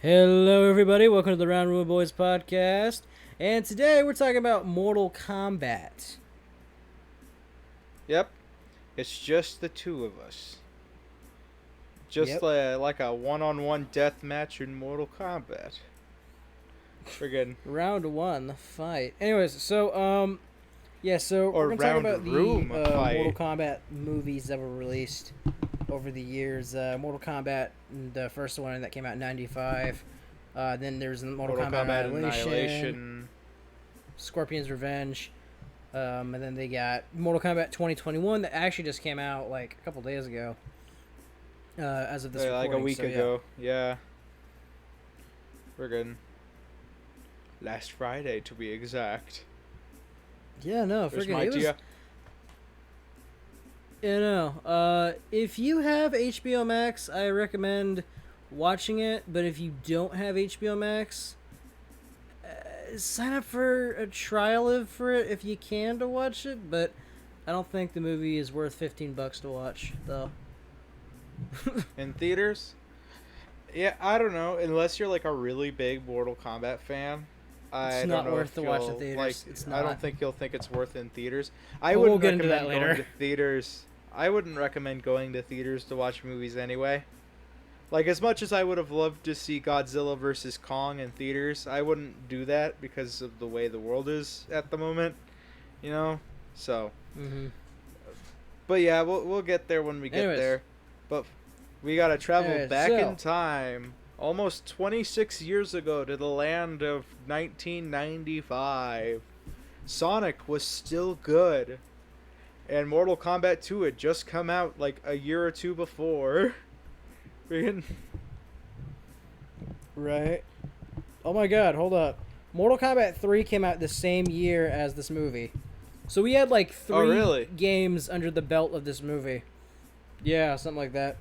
Hello, everybody. Welcome to the Round Room Boys podcast. And today we're talking about Mortal Kombat. Yep, it's just the two of us. Just Yep. like a one-on-one death match in Mortal Kombat. Friggin' Round one, the fight. Anyways, so we're or gonna talk round about the room Mortal fight. Kombat movies that were released over the years. Mortal Kombat, the first one that came out in '95. Then there's Mortal Mortal Kombat Kombat Annihilation, Annihilation. Scorpion's Revenge, and then they got Mortal Kombat 2021 that actually just came out like a couple days ago. As of this Like recording, a week so, ago. Yeah. Friggin' last Friday to be exact. Yeah, no, There's freaking my it was. idea. If you have HBO Max, I recommend watching it. But if you don't have HBO Max, sign up for a trial for it if you can to watch it. But I don't think the movie is worth $15 to watch, though. In theaters? Yeah, I don't know. Unless you're like a really big Mortal Kombat fan, I It's don't not know worth if to watch in you'll like. theaters. It's I not. don't think you'll think it's worth in theaters. I But we'll wouldn't get into that recommend going later. to theaters. I wouldn't recommend going to theaters to watch movies anyway. Like as much as I would have loved to see Godzilla versus Kong in theaters, I wouldn't do that because of the way the world is at the moment. You know, so. Mm-hmm. But yeah, we'll get there when we get Anyways. there. But we gotta travel Anyways, back so- in time, almost 26 years ago, to the land of 1995. Sonic was still good, and Mortal Kombat 2 had just come out like a year or two before. Friggin' Right. Oh my God! Hold up. Mortal Kombat 3 came out the same year as this movie. So we had like Oh, three really? games under the belt of this movie. Yeah, something like that.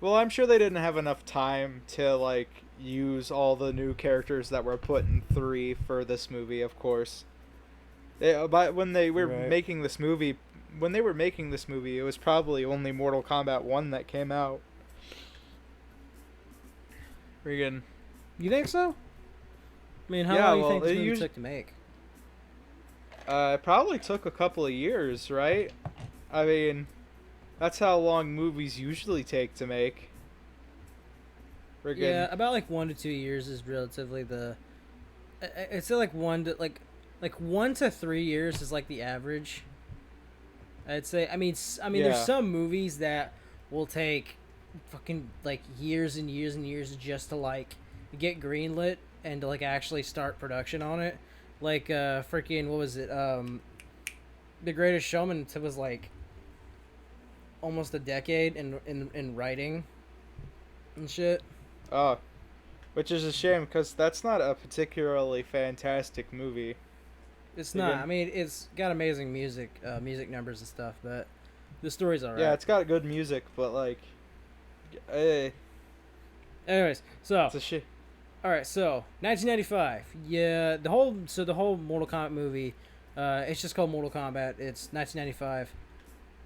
Well, I'm sure they didn't have enough time to like use all the new characters that were put in 3 for this movie, of course. But when they were Right. making this movie, it was probably only Mortal Kombat 1 that came out. Friggin' You think so? I mean, how Yeah, long do you well, think this it movie usu- took to make? it probably took a couple of years, right? I mean, that's how long movies usually take to make. Friggin' Yeah, about like 1 to 2 years is relatively the. I'd say like 1 to 3 years is like the average. I'd say. Yeah. There's some movies that will take fucking like years and years and years just to like get greenlit and to like actually start production on it. Like freaking what was it? The Greatest Showman was like almost a decade in writing and shit. Oh, which is a shame because that's not a particularly fantastic movie. It's Again. not. I mean, it's got amazing music numbers and stuff, but the story's alright. Yeah, it's got good music, but like, eh, Anyways, so it's a shit. all right, so 1995. Yeah, the whole Mortal Kombat movie, it's just called Mortal Kombat. It's 1995.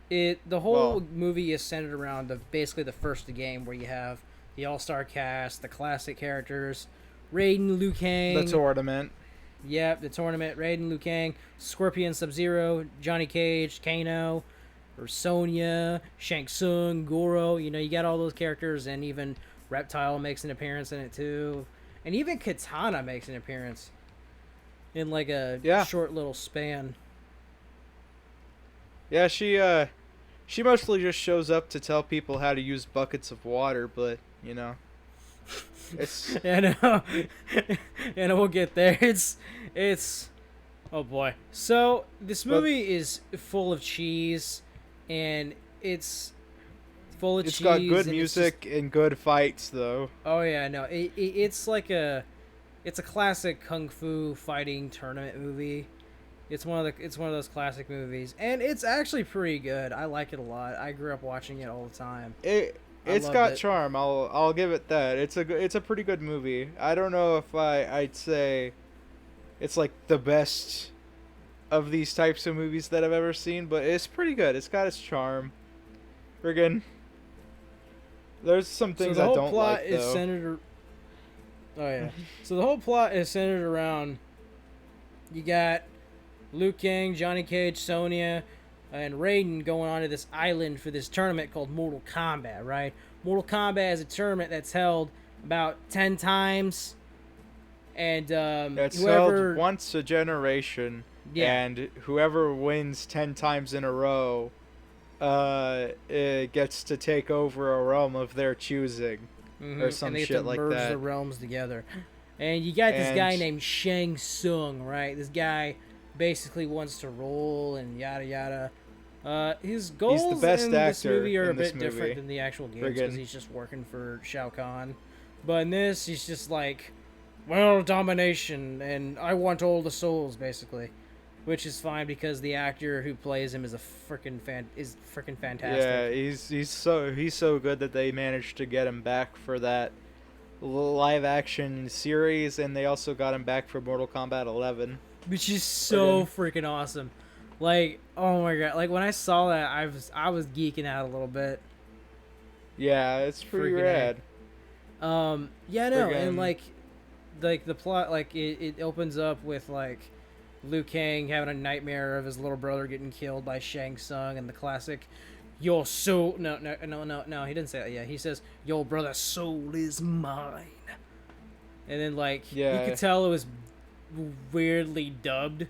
The whole Well- movie is centered around basically the first game where you have the all-star cast, the classic characters, Raiden, Liu Kang. The tournament. Yep, the tournament. Raiden, Liu Kang, Scorpion, Sub-Zero, Johnny Cage, Kano, or Sonya, Shang Tsung, Goro. You know, you got all those characters, and even Reptile makes an appearance in it too, and even Katana makes an appearance in like a Yeah. short little span. Yeah, she mostly just shows up to tell people how to use buckets of water, but you know, it's And and we'll get there. It's oh boy. So this movie is full of cheese, and it's full of it's cheese. got good and it's music and good fights though. Oh yeah, no, it's like it's a classic kung fu fighting tournament movie. It's one of those classic movies, and it's actually pretty good. I like it a lot. I grew up watching it all the time. It's loved got it. charm. I'll give it that. It's a pretty good movie. I don't know if I'd say it's like the best of these types of movies that I've ever seen, but it's pretty good. It's got its charm. Friggin' There's some So things the I whole don't plot like is though. centered. Oh yeah. So the whole plot is centered around. You got Liu Kang, Johnny Cage, Sonya, and Raiden going onto this island for this tournament called Mortal Kombat. Right. Mortal Kombat is a tournament that's held about 10 times, and It's held whoever. once a generation, Yeah. and whoever wins 10 times in a row, it gets to take over a realm of their choosing, or And some they get to shit like merge the that. realms together. And you got this And guy named Shang Tsung, right? This guy basically wants to rule and yada yada. His he's the goals best in this actor movie are a in this bit different movie. than the actual games because Friggin'. he's just working for Shao Khan. But in this, he's just like, well, domination, and I want all the souls, basically. Which is fine because the actor who plays him is a freaking fantastic. Yeah, he's so good that they managed to get him back for that live action series, and they also got him back for Mortal Kombat 11. Which is so freaking awesome. Like, oh my god! Like when I saw that, I was geeking out a little bit. Yeah, it's pretty Freaking rad. Yeah, no, and Friggin'. like the plot, like it opens up with like Liu Kang having a nightmare of his little brother getting killed by Shang Tsung, and the classic, "Your soul." No. He didn't say that. Yeah, he says, "Your brother's soul is mine." And then like you Yeah. could tell it was weirdly dubbed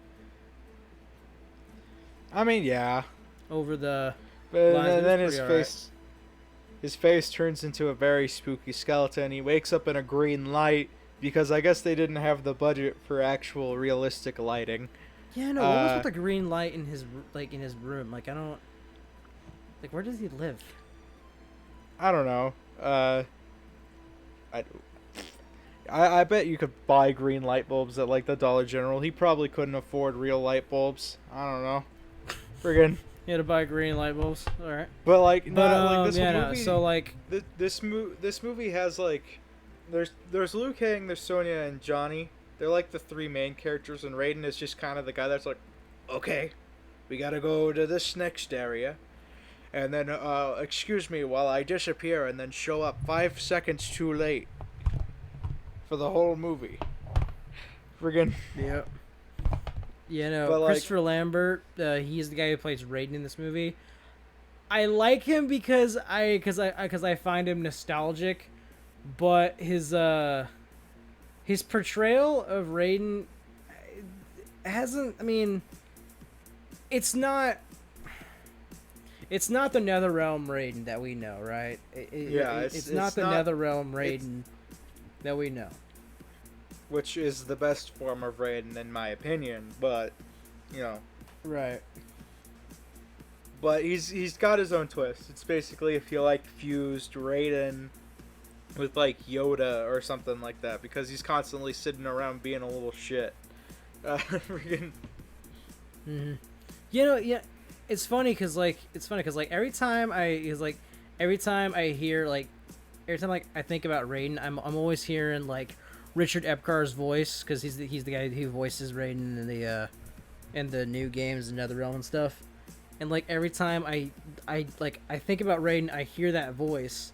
I mean, yeah. over the But lines. It then was his pretty alright. face turns into a very spooky skeleton. He wakes up in a green light because I guess they didn't have the budget for actual realistic lighting. Yeah, no. What was with the green light in his room? Like I don't. Like where does he live? I don't know. I, I bet you could buy green light bulbs at like the Dollar General. He probably couldn't afford real light bulbs. I don't know. Friggin'. He had to buy green light bulbs. All right. But like, But not like this yeah, movie. no. So like, This movie has like, there's Liu Kang, there's Sonya and Johnny. They're like the three main characters, and Raiden is just kind of the guy that's like, okay, we gotta go to this next area, and then excuse me while I disappear, and then show up 5 seconds too late for the whole movie. Friggin'. yep. Yeah, no. But, like- Christopher Lambert, he's the guy who plays Raiden in this movie. I like him because I find him nostalgic, but his portrayal of Raiden hasn't. I mean, it's not the NetherRealm Raiden that we know, right? It's not the NetherRealm Raiden that we know. Which is the best form of Raiden in my opinion, but you know. Right. But he's got his own twist. It's basically if you like fused Raiden with like Yoda or something like that, because he's constantly sitting around being a little shit. Freaking. Mm-hmm. You know, yeah, it's funny because every time I think about Raiden, I'm always hearing like Richard Epcar's voice because he's the guy who voices Raiden in the new games and NetherRealm and stuff. And like every time I think about Raiden, I hear that voice,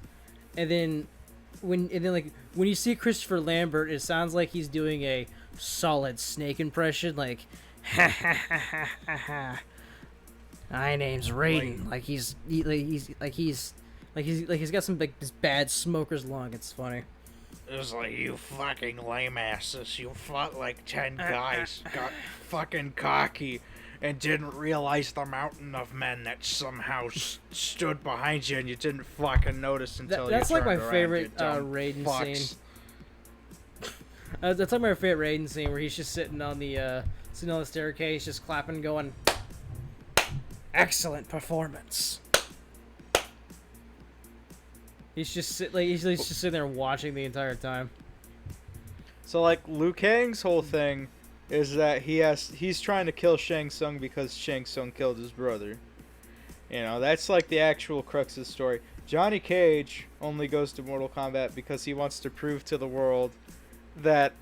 and then when you see Christopher Lambert, it sounds like he's doing a solid Snake impression, like ha ha ha ha ha ha. My name's Raiden. He's got some like this bad smoker's lung. It's funny. It was like, you fucking lame asses. You fought like 10 guys, got fucking cocky, and didn't realize the mountain of men that somehow stood behind you, and you didn't fucking notice until That's you like my turned around, favorite you dumb Raiden fucks. scene. That's like my favorite Raiden scene where he's just sitting on the staircase, just clapping, going, "Excellent performance." He's just he's just sitting there watching the entire time. So like Liu Kang's whole thing is that he's trying to kill Shang Tsung because Shang Tsung killed his brother. You know, that's like the actual crux of the story. Johnny Cage only goes to Mortal Kombat because he wants to prove to the world that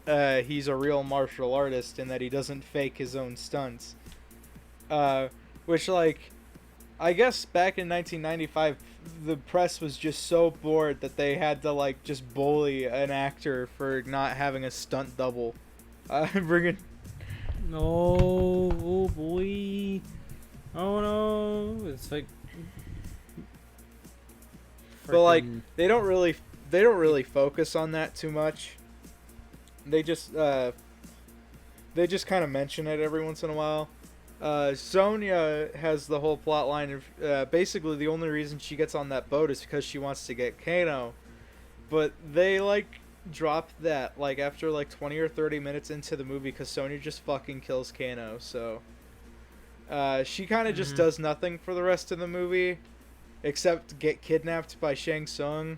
he's a real martial artist and that he doesn't fake his own stunts. Which like I guess back in 1995, the press was just so bored that they had to like just bully an actor for not having a stunt double. Bringing. No, oh boy. Oh no. It's like. But like frickin'- they don't really focus on that too much. They just kind of mention it every once in a while. Sonya has the whole plot line of basically the only reason she gets on that boat is because she wants to get Kano. But they like drop that like after like 20 or 30 minutes into the movie because Sonya just fucking kills Kano. So she kind of just does nothing for the rest of the movie except get kidnapped by Shang Tsung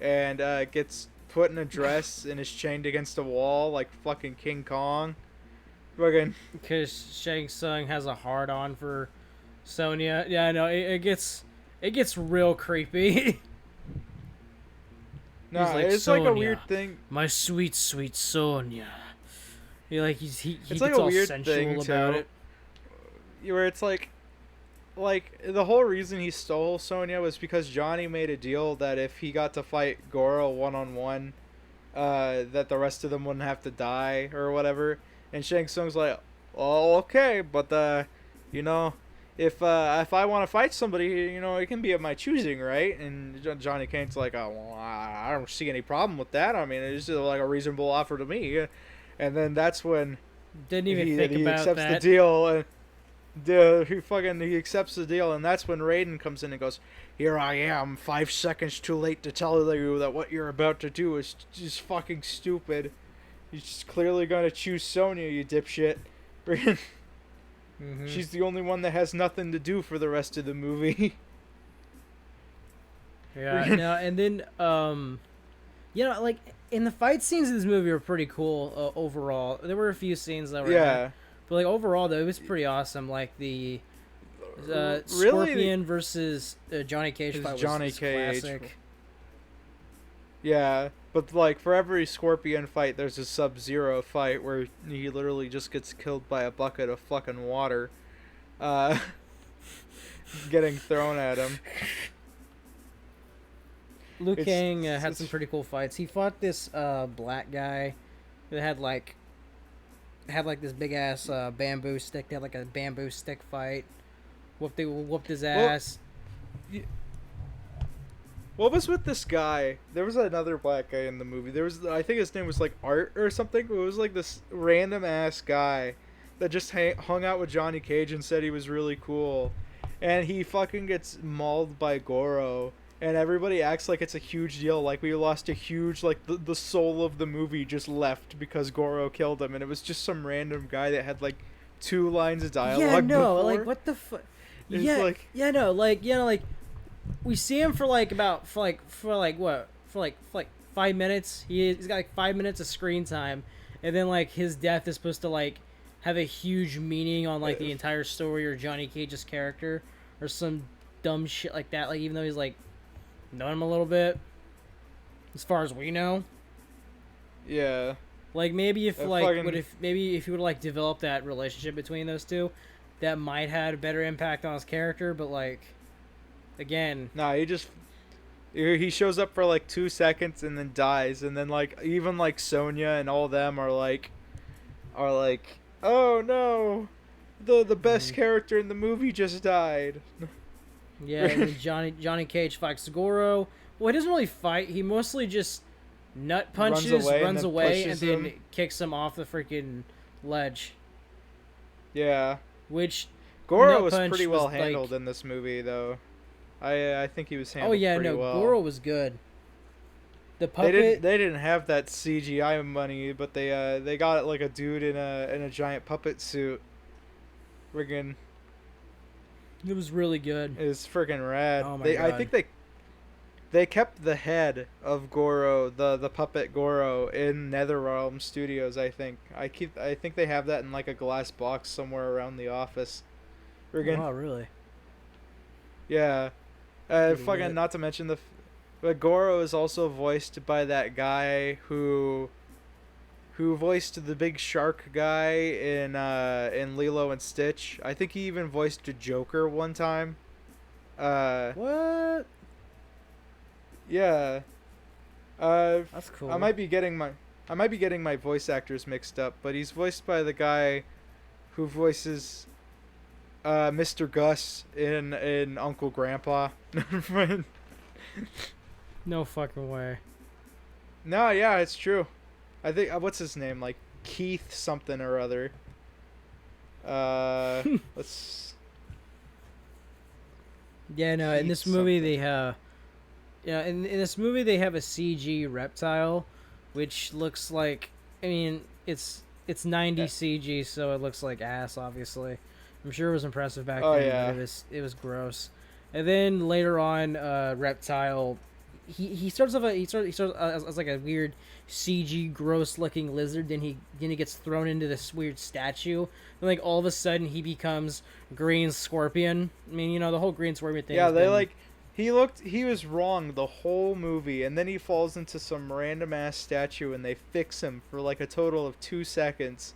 and gets put in a dress and is chained against a wall like fucking King Kong. Fucking. Because Shang Tsung has a hard on for Sonya. Yeah, I know it gets real creepy. No, He's like, it's like a "Sonya, weird thing. My sweet, sweet Sonya. He like he It's gets like a all weird sensual thing about too, it. where it's like the whole reason he stole Sonya was because Johnny made a deal that if he got to fight Goro one-on-one, that the rest of them wouldn't have to die or whatever. And Shang Tsung's like, oh, okay, but you know, if I want to fight somebody, you know, it can be of my choosing, right? And Johnny Cane's like, oh, well, I don't see any problem with that. I mean, it's just like a reasonable offer to me. And then that's when Didn't even think he about accepts that. the deal, and he accepts the deal, and that's when Raiden comes in and goes, "Here I am, 5 seconds too late to tell you that what you're about to do is just fucking stupid. You're just clearly gonna choose Sonya, you dipshit." She's the only one that has nothing to do for the rest of the movie. Yeah, no, and then you know, like in the fight scenes in this movie were pretty cool overall. There were a few scenes that were Yeah. but like overall though, it was pretty awesome. Like the Really? Scorpion versus Johnny Cage It's fight was Johnny was Cage. classic. Yeah, but like for every Scorpion fight, there's a Sub-Zero fight where he literally just gets killed by a bucket of fucking water, getting thrown at him. Liu It's- Kang had it's- some pretty cool fights. He fought this black guy that had like this big ass bamboo stick. They had like a bamboo stick fight. Whooped his ass. What was with this guy? There was another black guy in the movie. There was, I think his name was like Art or something. It was like this random ass guy that just hung out with Johnny Cage and said he was really cool, and he fucking gets mauled by Goro. And everybody acts like it's a huge deal, like we lost a huge, like the soul of the movie just left because Goro killed him, and it was just some random guy that had like 2 lines of dialogue. Yeah, no, before. like what the fuck? It's Yeah, like- yeah, no, like you know, like we see him for like 5 minutes. He's got like 5 minutes of screen time, and then like his death is supposed to like have a huge meaning on like the entire story or Johnny Cage's character or some dumb shit like that. Like even though he's like known him a little bit, as far as we know. Yeah. Like maybe if That like fucking- if you would like develop that relationship between those two, that might have a better impact on his character. But like, again, Nah, he shows up for like 2 seconds and then dies, and then like even like Sonya and all them are like, oh no, the best character in the movie just died. yeah, and then Johnny Cage fights Goro. Well, he doesn't really fight. He mostly just nut punches, runs away, and pushes then him. kicks him off the freaking ledge. Yeah, Which Goro nut was punch pretty well was, handled like- in this movie though. I think he was handled oh yeah, pretty no, well. Goro was good. The They puppet. didn't have that CGI money, but they got like a dude in a giant puppet suit. Friggin' It was really good. is friggin' rad. Oh my I God. think they kept the head of Goro, the puppet Goro, in NetherRealm Studios. I think they have that in like a glass box somewhere around the office. Friggin', Wow, really? yeah. Pretty Fucking lit. not to mention but Goro is also voiced by that guy who voiced the big shark guy in Lilo and Stitch. I think he even voiced a Joker one time. What? Yeah. That's cool. I might be getting my voice actors mixed up, but he's voiced by the guy who voices Mr. Gus in Uncle Grandpa. No fucking way. No, yeah, it's true. I think what's his name? Like Keith something or other. Let's. Yeah, no. In this movie, they have. Yeah, in this movie they have a CG reptile, which looks like. I mean, it's 90 CG, so it looks like ass. Obviously, I'm sure it was impressive back then. Yeah. But it was gross. And then later on, reptile. He starts off as like a weird CG gross looking lizard. Then he gets thrown into this weird statue. And like all of a sudden he becomes Green Scorpion. I mean, the whole Green Scorpion thing. Yeah, he was wrong the whole movie, and then he falls into some random ass statue and they fix him for like a total of 2 seconds.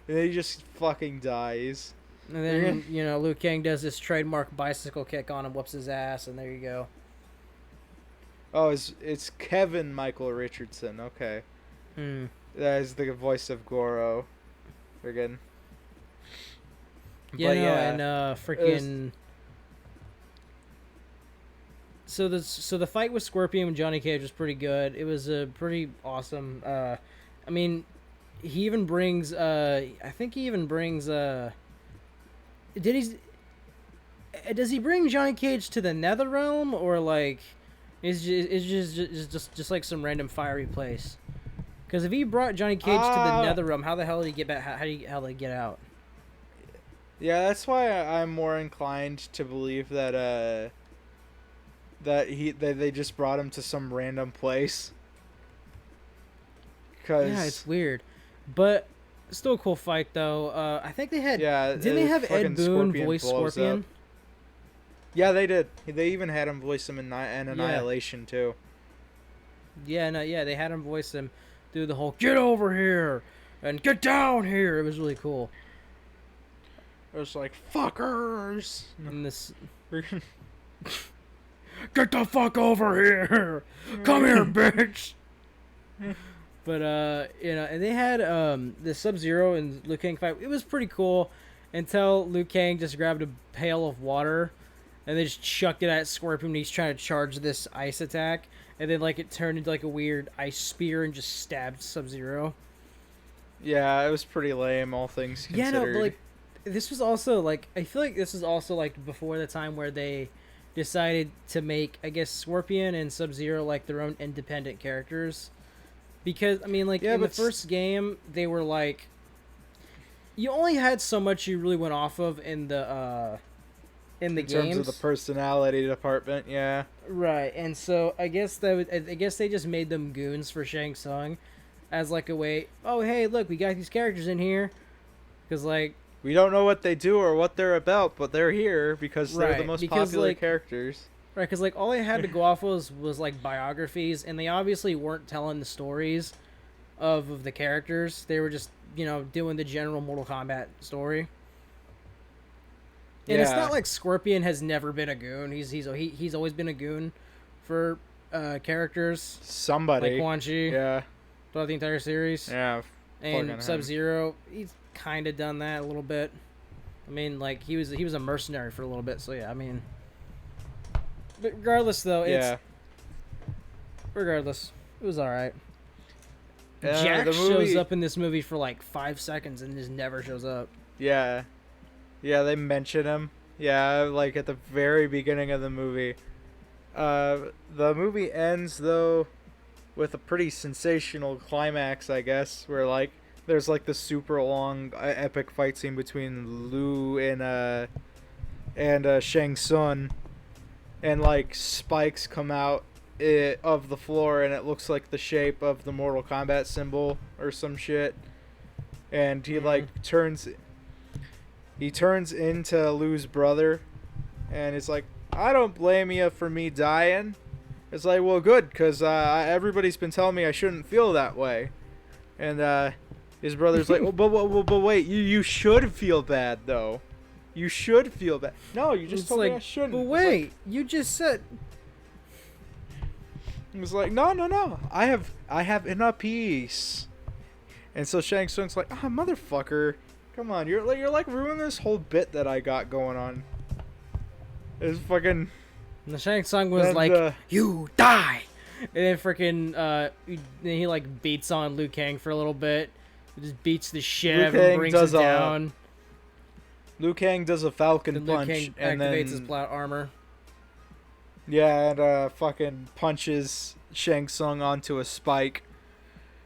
And then he just fucking dies. And then Liu Kang does this trademark bicycle kick on him, whoops his ass, and there you go. Oh, it's Kevin Michael Richardson. Okay. That is the voice of Goro. Friggin'. Yeah, and freaking. So the fight with Scorpion and Johnny Cage was pretty good. It was pretty awesome. I mean, he even brings. I think he even brings. Does he bring Johnny Cage to the Netherrealm, or like? It's just like some random fiery place. Because if he brought Johnny Cage to the Netherrealm, how the hell did he get back? How did he get out? Yeah, that's why I'm more inclined to believe that that they just brought him to some random place. Yeah, it's weird, but still a cool fight though. I think they had. Yeah, didn't they have Ed Boon voice Scorpion? Yeah, they did. They even had him voice him in Annihilation too. Yeah, they had him voice him do the whole "get over here" and "get down here." It was really cool. It was like fuckers. And this, get the fuck over here! Come here, bitch! But and they had the Sub-Zero and Liu Kang fight. It was pretty cool until Liu Kang just grabbed a pail of water. And they just chucked it at Scorpion when he's trying to charge this ice attack. And then, like, it turned into, like, a weird ice spear and just stabbed Sub-Zero. Yeah, it was pretty lame, all things considered. Yeah, no, but, like, this was also, like, I feel like this was also, like, before the time where they decided to make, I guess, Scorpion and Sub-Zero, like, their own independent characters. Because, I mean, like, in the first game, they were, like... You only had so much you really went off of in the games. In terms of the personality department, yeah. Right, and so I guess they just made them goons for Shang Tsung, as like a way. Oh, hey, look, we got these characters in here, because like we don't know what they do or what they're about, but they're here because they're the most popular characters. Right, because like all they had to go off was like biographies, and they obviously weren't telling the stories of the characters. They were just doing the general Mortal Kombat story. And it's not like Scorpion has never been a goon. He's always been a goon for characters. Somebody. Like Quan Chi. Yeah. Throughout the entire series. Yeah. And Sub-Zero, he's kind of done that a little bit. I mean, like, he was a mercenary for a little bit, so yeah, I mean. But regardless, though, regardless, it was alright. Jack shows up in this movie for like 5 seconds and just never shows up. Yeah. Yeah, they mention him. Yeah, like at the very beginning of the movie. The movie ends, though, with a pretty sensational climax, I guess, where, like, there's, like, the super long, epic fight scene between Liu and Shang Tsung. And, like, spikes come out of the floor, and it looks like the shape of the Mortal Kombat symbol or some shit. And he, like, turns into Liu's brother, and it's like, I don't blame you for me dying. It's like, well, good, because everybody's been telling me I shouldn't feel that way. And his brother's like, but wait, you should feel bad, though. You should feel bad. No, you just It's told me like, I shouldn't. but It's wait, you just said. It was like, no. I have inner peace. And so Shang Tsung's like, motherfucker, come on, you're like ruining this whole bit that I got going on. It's fucking. And the Shang Tsung was Then like, "You die," and then freaking then he like beats on Liu Kang for a little bit. He just beats the shit Liu out of him, Kang brings does him a- down. Liu Kang does a Falcon Then Liu punch Kang and activates then his plot armor. yeah, and fucking punches Shang Tsung onto a spike,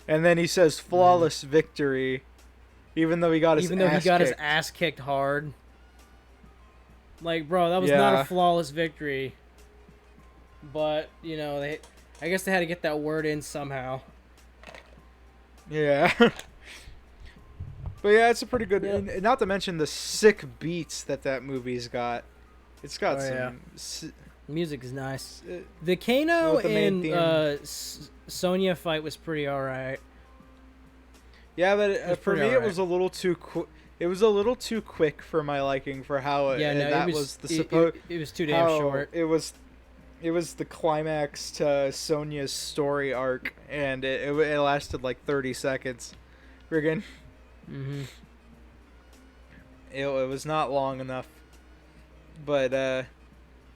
and then he says flawless victory, even though he got his his ass kicked hard. Like, bro, that was not a flawless victory. But I guess they had to get that word in somehow. Yeah. But yeah, it's a pretty good. Yep. And not to mention the sick beats that movie's got. It's got Music is nice. The Kano With the main and theme. Sonya fight was pretty alright. Yeah, but was for me pretty it was a little too It was a little too quick for my liking for how it. Yeah, no, that it was the it was too damn short. It was the climax to Sonya's story arc, and it lasted like 30 seconds. Friggin'. Mm-hmm. It was not long enough. But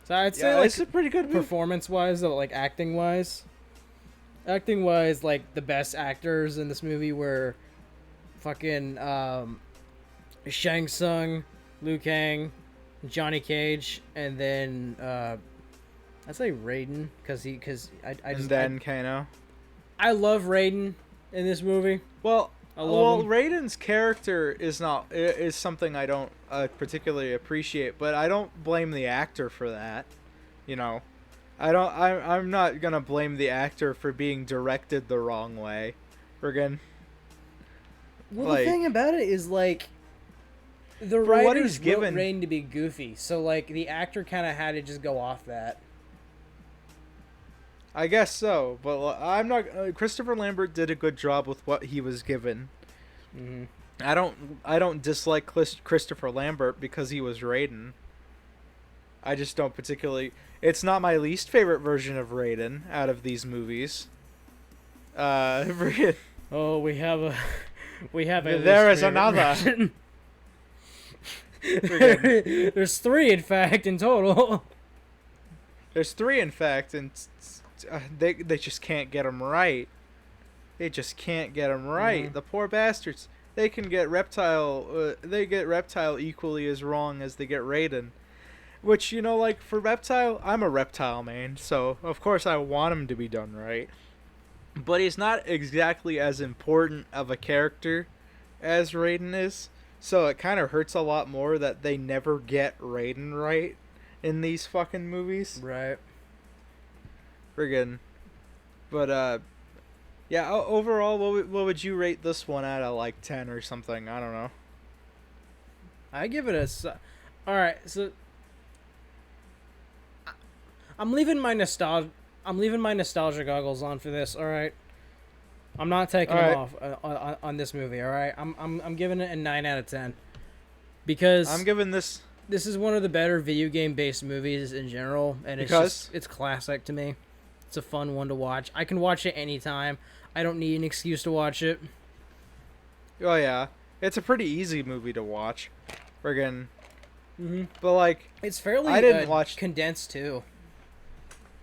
So I'd say yeah, like it's a pretty good movie. performance-wise, though, like acting-wise, like the best actors in this movie were fucking Shang Tsung, Liu Kang, Johnny Cage, and then I'd say Raiden Kano. I love Raiden in this movie. Well, I love him. Raiden's character is something I don't particularly appreciate, but I don't blame the actor for that. I'm not gonna blame the actor for being directed the wrong way. Friggin'. Well, the thing about it is like the what writers he's given- wrote Raiden to be goofy, so like the actor kind of had to just go off that. I guess so, but I'm not. Christopher Lambert did a good job with what he was given. Mm-hmm. I don't dislike Christopher Lambert because he was Raiden. I just don't particularly. It's not my least favorite version of Raiden out of these movies. Oh, we have a There is another. version. There's 3, in fact, in total. There's 3, in fact, and they just can't get them right. They just can't get them right. Mhm. The poor bastards. They can get Reptile. They get Reptile equally as wrong as they get Raiden. Which, like for Reptile, I'm a Reptile main, so of course I want him to be done right. But he's not exactly as important of a character as Raiden is, so it kind of hurts a lot more that they never get Raiden right in these fucking movies. Right. Friggin'. But, yeah, overall, what would you rate this one out of, like, 10 or something? I don't know. I give it Alright, so I'm leaving my nostalgia goggles on for this, alright? I'm not taking them off on this movie, alright? I'm giving it a 9 out of 10. Because I'm giving this is one of the better video game based movies in general, and it's classic to me. It's a fun one to watch. I can watch it anytime. I don't need an excuse to watch it. Oh yeah, it's a pretty easy movie to watch. Friggin'. Mm-hmm. But like, it's fairly condensed too.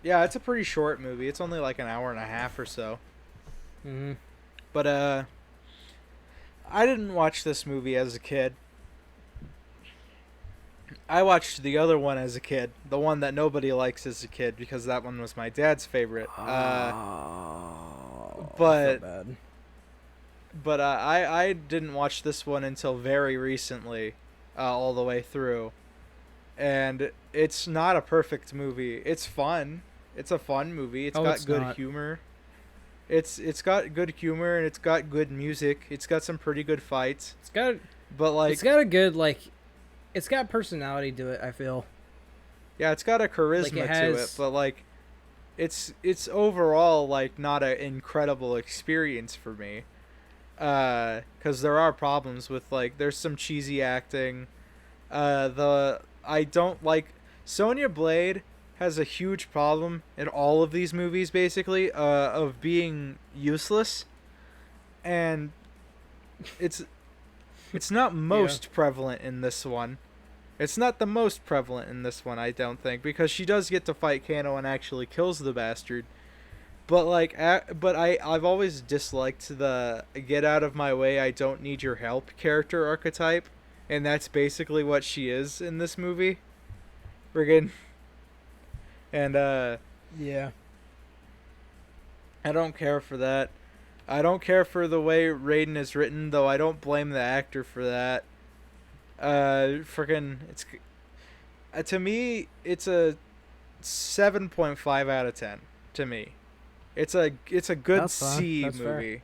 Yeah, it's a pretty short movie. It's only like an hour and a half or so. Mm-hmm. But I didn't watch this movie as a kid. I watched the other one as a kid, the one that nobody likes as a kid, because that one was my dad's favorite. But I didn't watch this one until very recently, all the way through, and it's not a perfect movie. It's fun. It's a fun movie. It's got good humor. It's got good humor and it's got good music. It's got some pretty good fights. It's got a good it's got personality to it, I feel. Yeah, it's got a charisma to it, but like it's overall like not an incredible experience for me. Cuz there are problems with like there's some cheesy acting. I don't like Sonya Blade has a huge problem in all of these movies basically of being useless, and it's not most prevalent in this one. It's not the most prevalent in this one, I don't think, because she does get to fight Kano and actually kills the bastard. But I've always disliked the get out of my way, I don't need your help character archetype, and that's basically what she is in this movie. Friggin' and Yeah. I don't care for that. I don't care for the way Raiden is written, though I don't blame the actor for that. Friggin' it's to me it's a 7.5 out of 10 to me. It's a good That's fine. C That's movie.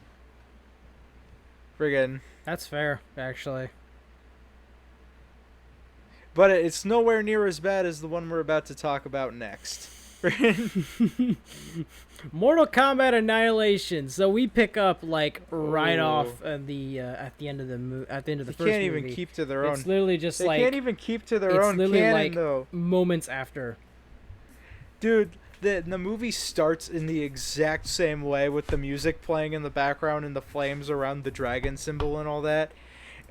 Friggin'. That's fair, actually. But it's nowhere near as bad as the one we're about to talk about next. Mortal Kombat Annihilation. So we pick up like right Ooh. off at the end of the first movie. They can't even keep to their own. It's literally just They like can't even keep to their it's own literally canon, like though. moments after. Dude, the movie starts in the exact same way with the music playing in the background and the flames around the dragon symbol and all that.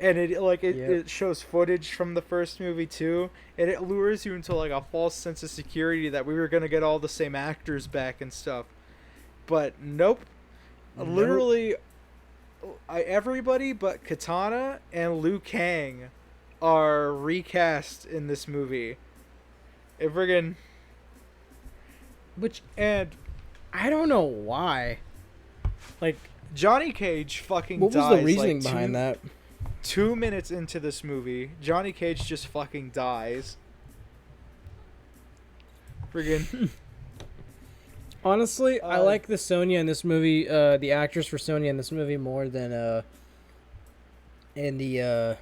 And it shows footage from the first movie too, and it lures you into like a false sense of security that we were gonna get all the same actors back and stuff. But nope. Literally everybody but Katana and Liu Kang are recast in this movie. It friggin' and I don't know why. Like, Johnny Cage fucking what was dies the reasoning like behind that? 2 minutes into this movie. Johnny Cage just fucking dies. Friggin' Honestly, I like the Sonya in this movie, the actress for Sonya in this movie more than in the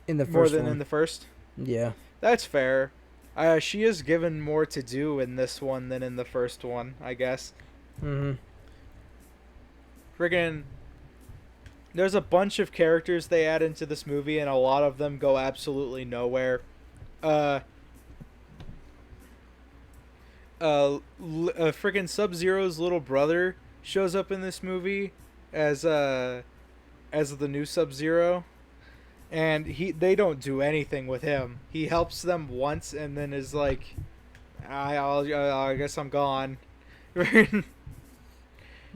first more than one. in the first. Yeah. That's fair. She is given more to do in this one than in the first one, I guess. Mhm. Friggin', there's a bunch of characters they add into this movie, and a lot of them go absolutely nowhere. Friggin' Sub-Zero's little brother shows up in this movie as the new Sub-Zero, and they don't do anything with him. He helps them once and then is like, I guess I'm gone.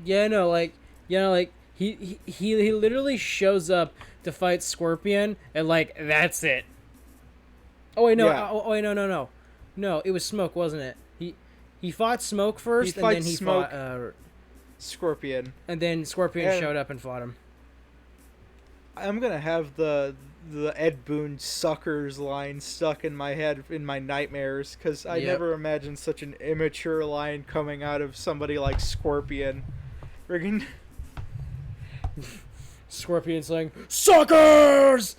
Yeah, no, like, he literally shows up to fight Scorpion, and like that's it. Oh wait, no, Yeah. no, it was Smoke, wasn't it? He fought Smoke first, and then he fought Scorpion, and then Scorpion And- showed up and fought him. I'm gonna have the Ed Boon suckers line stuck in my head in my nightmares, because I Yep. never imagined such an immature line coming out of somebody like Scorpion. Friggin' Scorpion saying "suckers,"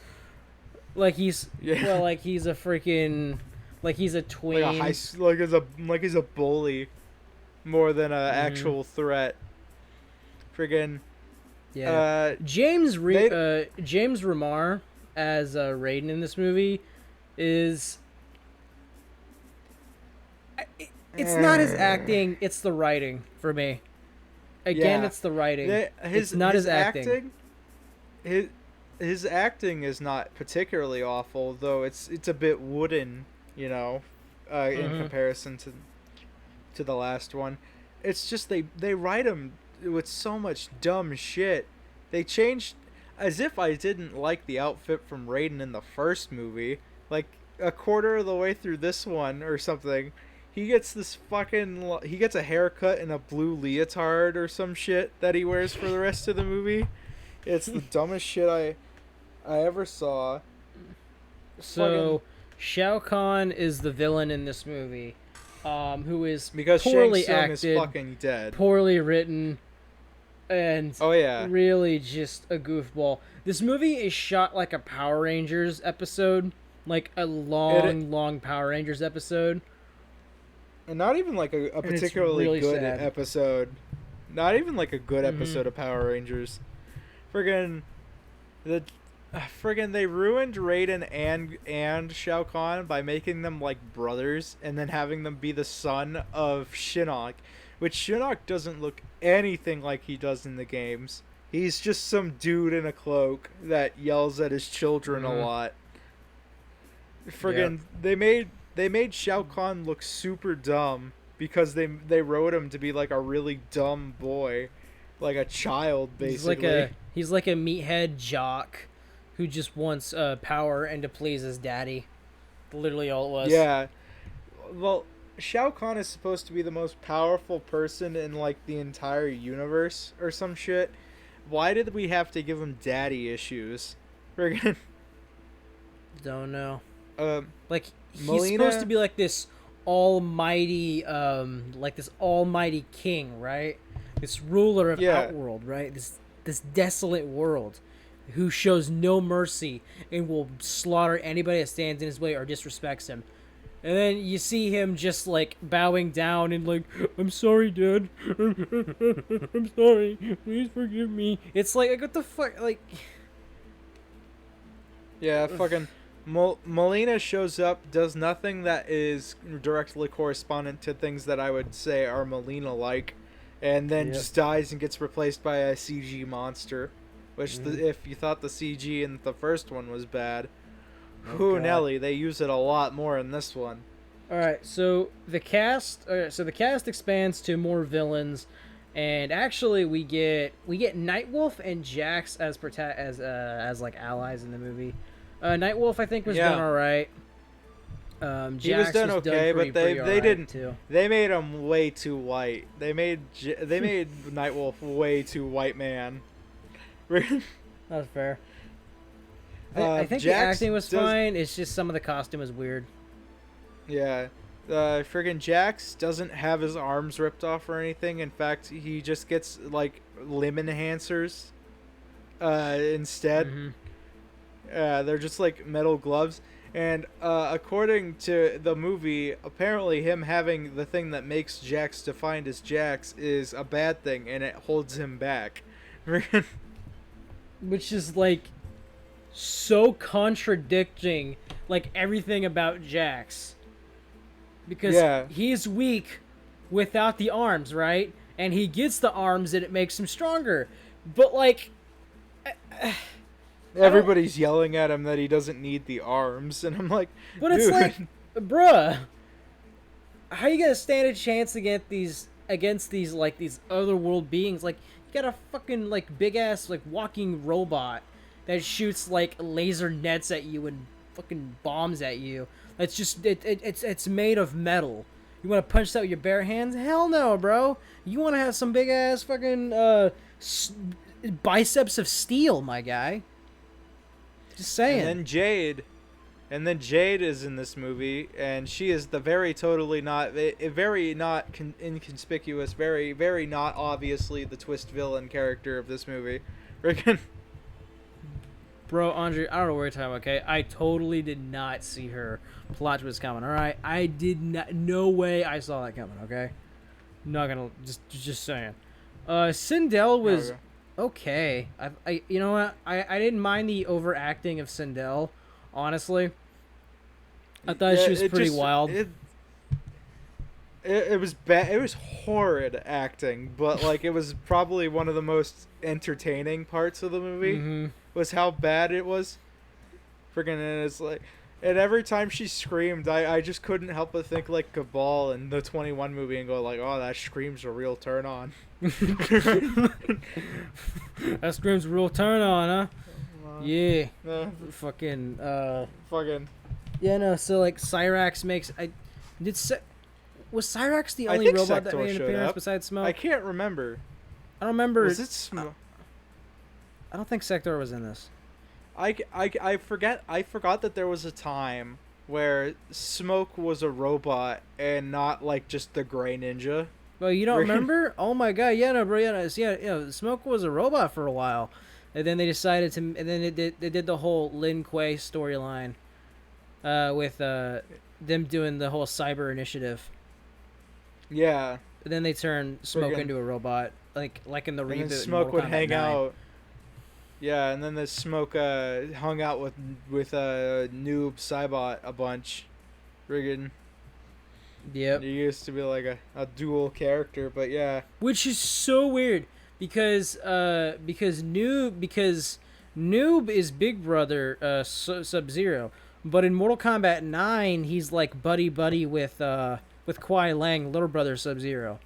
like he's Yeah. like he's a freaking like he's a tween. like he's a bully more than a actual threat. Friggin' Yeah. James Remar as Raiden in this movie is. It's not his acting; it's the writing for me. Again, Yeah. it's the writing. It's not his acting. His acting is not particularly awful, though it's a bit wooden, in comparison to the last one. It's just they write him with so much dumb shit. They changed, as if I didn't like the outfit from Raiden in the first movie. Like a quarter of the way through this one or something, he gets a haircut and a blue leotard or some shit that he wears for the rest of the movie. It's the dumbest shit I ever saw. So, Shao Khan is the villain in this movie, who is Because poorly Shang Tsung acted, is fucking dead. poorly written, and Oh yeah. really just a goofball. This movie is shot like a Power Rangers episode, like a long Power Rangers episode. And not even like a it's particularly really good sad. episode. Not even like a good episode of Power Rangers. Friggin' friggin' they ruined Raiden and Shao Kahn by making them like brothers and then having them be the son of Shinnok, which Shinnok doesn't look anything like he does in the games. He's just some dude in a cloak that yells at his children a lot. Friggin' they made Shao Kahn look super dumb because they wrote him to be like a really dumb boy, like a child basically. He's like a meathead jock who just wants power and to please his daddy. Literally all it was. Yeah. Well, Shao Kahn is supposed to be the most powerful person in like the entire universe or some shit. Why did we have to give him daddy issues? Friggin'. Don't know. Like he's Melina, supposed to be like this almighty king, right? This ruler of Outworld, right? This desolate world who shows no mercy and will slaughter anybody that stands in his way or disrespects him. And then you see him just like bowing down and like, I'm sorry, Dad. I'm sorry. Please forgive me. It's like, what the fuck? Like, yeah, fucking Melina shows up, does nothing that is directly correspondent to things that I would say are Melina-like, and then just dies and gets replaced by a CG monster. Which, if you thought the CG in the first one was bad, Nelly, they use it a lot more in this one. All right, so the cast expands to more villains, and actually we get Nightwolf and Jax as like allies in the movie. Nightwolf I think was done all right. Jax he was done okay, but they didn't. Too. They made him way too white. They made Nightwolf way too white man. That's fair. I think Jax the acting was fine. It's just some of the costume is weird. Yeah. Friggin' Jax doesn't have his arms ripped off or anything. In fact, he just gets, like, limb enhancers instead. They're just, like, metal gloves. And according to the movie, apparently him having the thing that makes Jax defined as Jax is a bad thing, and it holds him back. Which is, like, so contradicting, like, everything about Jax. Because he's weak without the arms, right? And he gets the arms and it makes him stronger. But, like... everybody's yelling at him that he doesn't need the arms, and I'm like, but it's like, bruh, how you gonna stand a chance against these like these otherworld beings? Like, you got a fucking like big ass like walking robot that shoots like laser nets at you and fucking bombs at you. That's just it's made of metal. You want to punch that with your bare hands? Hell no, bro. You want to have some big ass fucking biceps of steel, my guy. Just saying. And then Jade is in this movie, and she is the very not inconspicuous, very not obviously the twist villain character of this movie. Bro, Andre, I don't know what you're talking about, okay? I totally did not see her plot twist coming, alright? I did not, no way I saw that coming, okay? Not gonna, just saying. Sindel was... okay. I you know what? I didn't mind the overacting of Sindel, honestly. I thought she was pretty wild. It was bad. It was horrid acting, but like it was probably one of the most entertaining parts of the movie. Was how bad it was. Freaking, and it's like, and every time she screamed, I just couldn't help but think like Cabal in the 21 movie and go like, oh, that screams a real turn on. That screams a real turn on, huh? Yeah. Fucking. Yeah, no. So like, Cyrax makes. Was Cyrax the only robot that made an appearance besides Smoke? I can't remember. I don't remember. Was it Smoke? I don't think Sector was in this. I forgot that there was a time where Smoke was a robot and not like just the Gray Ninja. Well, you don't remember? Oh my god, yeah, no, bro, yeah, Smoke was a robot for a while, and then they decided to, and then they did the whole Lin Kuei storyline, with them doing the whole cyber initiative. Yeah. And then they turned Smoke into a robot, like in the reboot. And then Smoke would hang out. Yeah, and then the Smoke hung out with Noob Saibot a bunch. Friggin', Yep. he used to be like a dual character, but yeah. Which is so weird because Noob is Big Brother Sub Zero, but in Mortal Kombat 9 he's like buddy with Kuai Lang, little brother Sub Zero.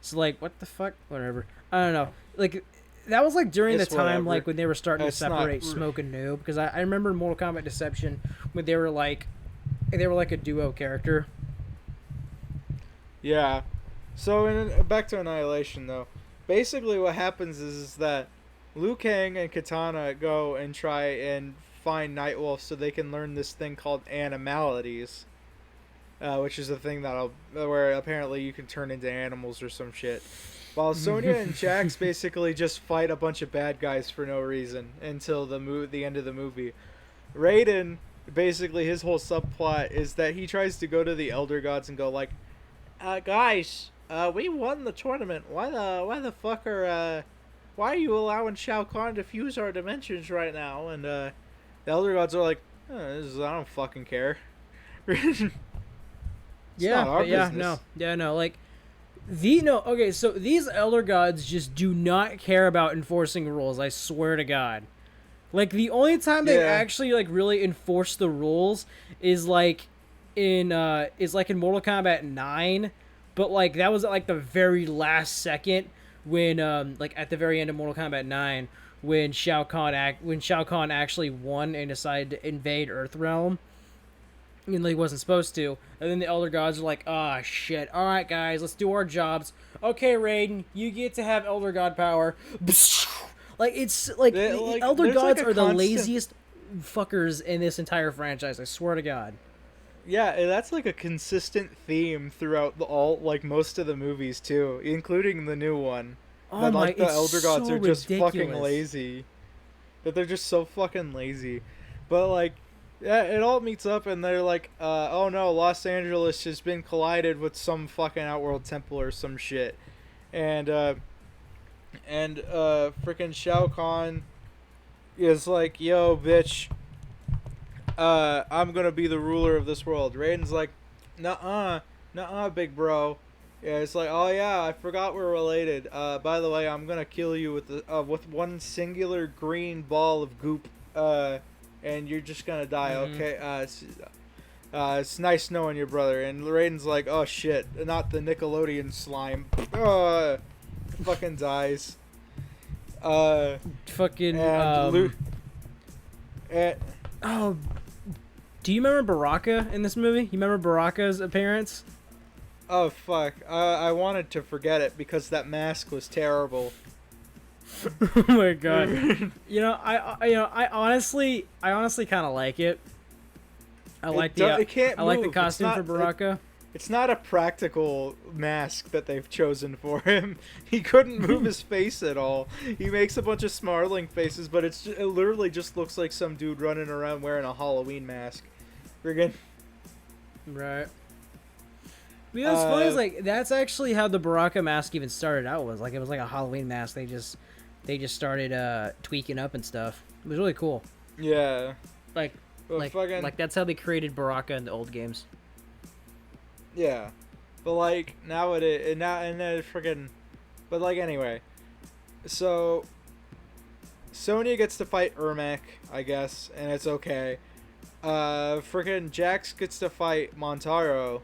So like what the fuck? Whatever. I don't know. Like that was like during It's the time whatever. like when they were starting It's to not- separate Smoke and Noob, because I remember in Mortal Kombat Deception when they were like a duo character. Yeah. So back to Annihilation though. Basically, what happens is that Liu Kang and Katana go and try and find Nightwolf so they can learn this thing called animalities, which is a thing where apparently you can turn into animals or some shit. While Sonya and Jax basically just fight a bunch of bad guys for no reason until the end of the movie. Raiden, basically his whole subplot is that he tries to go to the Elder Gods and go like, guys, we won the tournament. Why are you allowing Shao Khan to fuse our dimensions right now? And the Elder Gods are like, I don't fucking care. Not our business. Like okay, so these Elder Gods just do not care about enforcing rules, I swear to God. Like the only time they actually like really enforce the rules is like in Mortal Kombat 9, but like that was at like the very last second when like at the very end of Mortal Kombat 9 when Shao Kahn actually won and decided to invade Earthrealm. And he wasn't supposed to. And then the Elder Gods are like, ah, shit. Alright, guys, let's do our jobs. Okay, Raiden, you get to have Elder God power. Like, it's like, the Elder Gods are the laziest fuckers in this entire franchise, I swear to God. Yeah, and that's like a consistent theme throughout most of the movies, too, including the new one. Oh my, the Elder Gods are just ridiculous. fucking lazy. That they're just so fucking lazy. But, like, yeah, it all meets up and they're like, oh no, Los Angeles has been collided with some fucking Outworld temple or some shit. And freaking Shao Kahn is like, yo, bitch, I'm gonna be the ruler of this world. Raiden's like, nuh-uh, big bro. Yeah, it's like, oh yeah, I forgot we're related. By the way, I'm gonna kill you with one singular green ball of goop. And you're just gonna die, okay? It's nice knowing your brother. And Raiden's like, oh shit, not the Nickelodeon slime. Fucking dies. Fucking, oh, do you remember Baraka in this movie? You remember Baraka's appearance? Oh fuck, I wanted to forget it because that mask was terrible. Oh my God. I honestly kind of like it. I like the costume for Baraka. It's not a practical mask that they've chosen for him. He couldn't move his face at all. He makes a bunch of snarling faces, but it literally just looks like some dude running around wearing a Halloween mask. Friggin'. Right. You know, what's funny is like that's actually how the Baraka mask even started out. Was like it was like a Halloween mask. They just started tweaking up and stuff. It was really cool. Yeah. Like that's how they created Baraka in the old games. Yeah, but like now then freaking, but like anyway, so Sonya gets to fight Ermac, I guess, and it's okay. Freaking Jax gets to fight Montaro,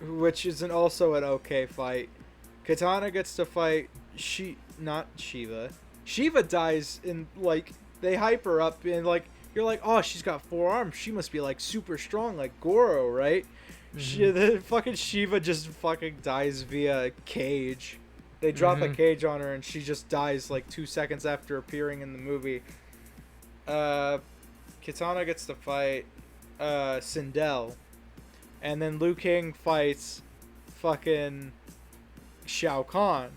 which is also an okay fight. Katana gets to fight not Shiva. Shiva dies in like they hype her up and like. You're like, oh, she's got 4 arms. She must be like super strong, like Goro, right? Mm-hmm. The fucking Shiva just fucking dies via a cage. They drop a cage on her and she just dies like 2 seconds after appearing in the movie. Kitana gets to fight Sindel, and then Liu Kang fights fucking Shao Kahn,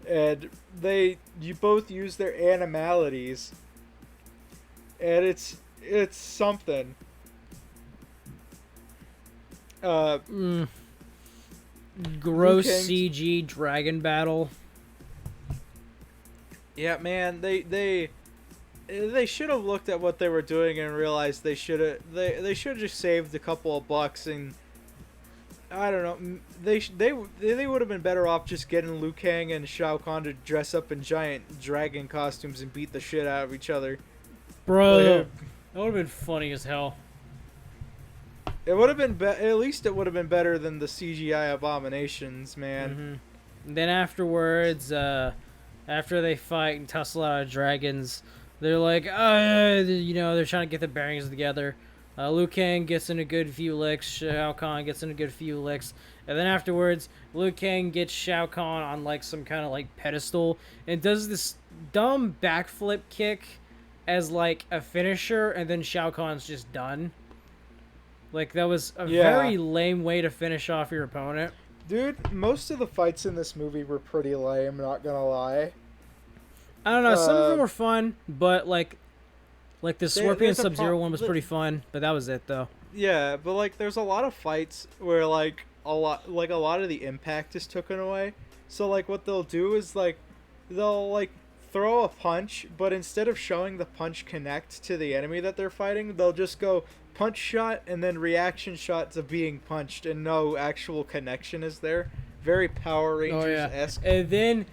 and you both use their animalities. And it's something. Gross CG dragon battle. Yeah, man, they should have looked at what they were doing and realized they should have just saved a couple of bucks, and I don't know, they would have been better off just getting Liu Kang and Shao Kahn to dress up in giant dragon costumes and beat the shit out of each other. Bro, Like, that would have been funny as hell. it would have been at least it would have been better than the CGI abominations, man. Then afterwards, after they fight and tussle out of dragons, they're like, they're trying to get the bearings together. Liu Kang gets in a good few licks. Shao Kahn gets in a good few licks. And then afterwards, Liu Kang gets Shao Kahn on, like, some kind of, like, pedestal and does this dumb backflip kick as, like, a finisher, and then Shao Kahn's just done. Like, that was a very lame way to finish off your opponent. Dude, most of the fights in this movie were pretty lame, not gonna lie. I don't know, some of them were fun, but, like the Scorpion there's a Sub-Zero one was pretty fun, but that was it, though. Yeah, but like there's a lot of fights where like a lot of the impact is taken away. So like what they'll do is like they'll like throw a punch, but instead of showing the punch connect to the enemy that they're fighting, they'll just go punch shot and then reaction shot to being punched, and no actual connection is there. Very Power Rangers-esque. And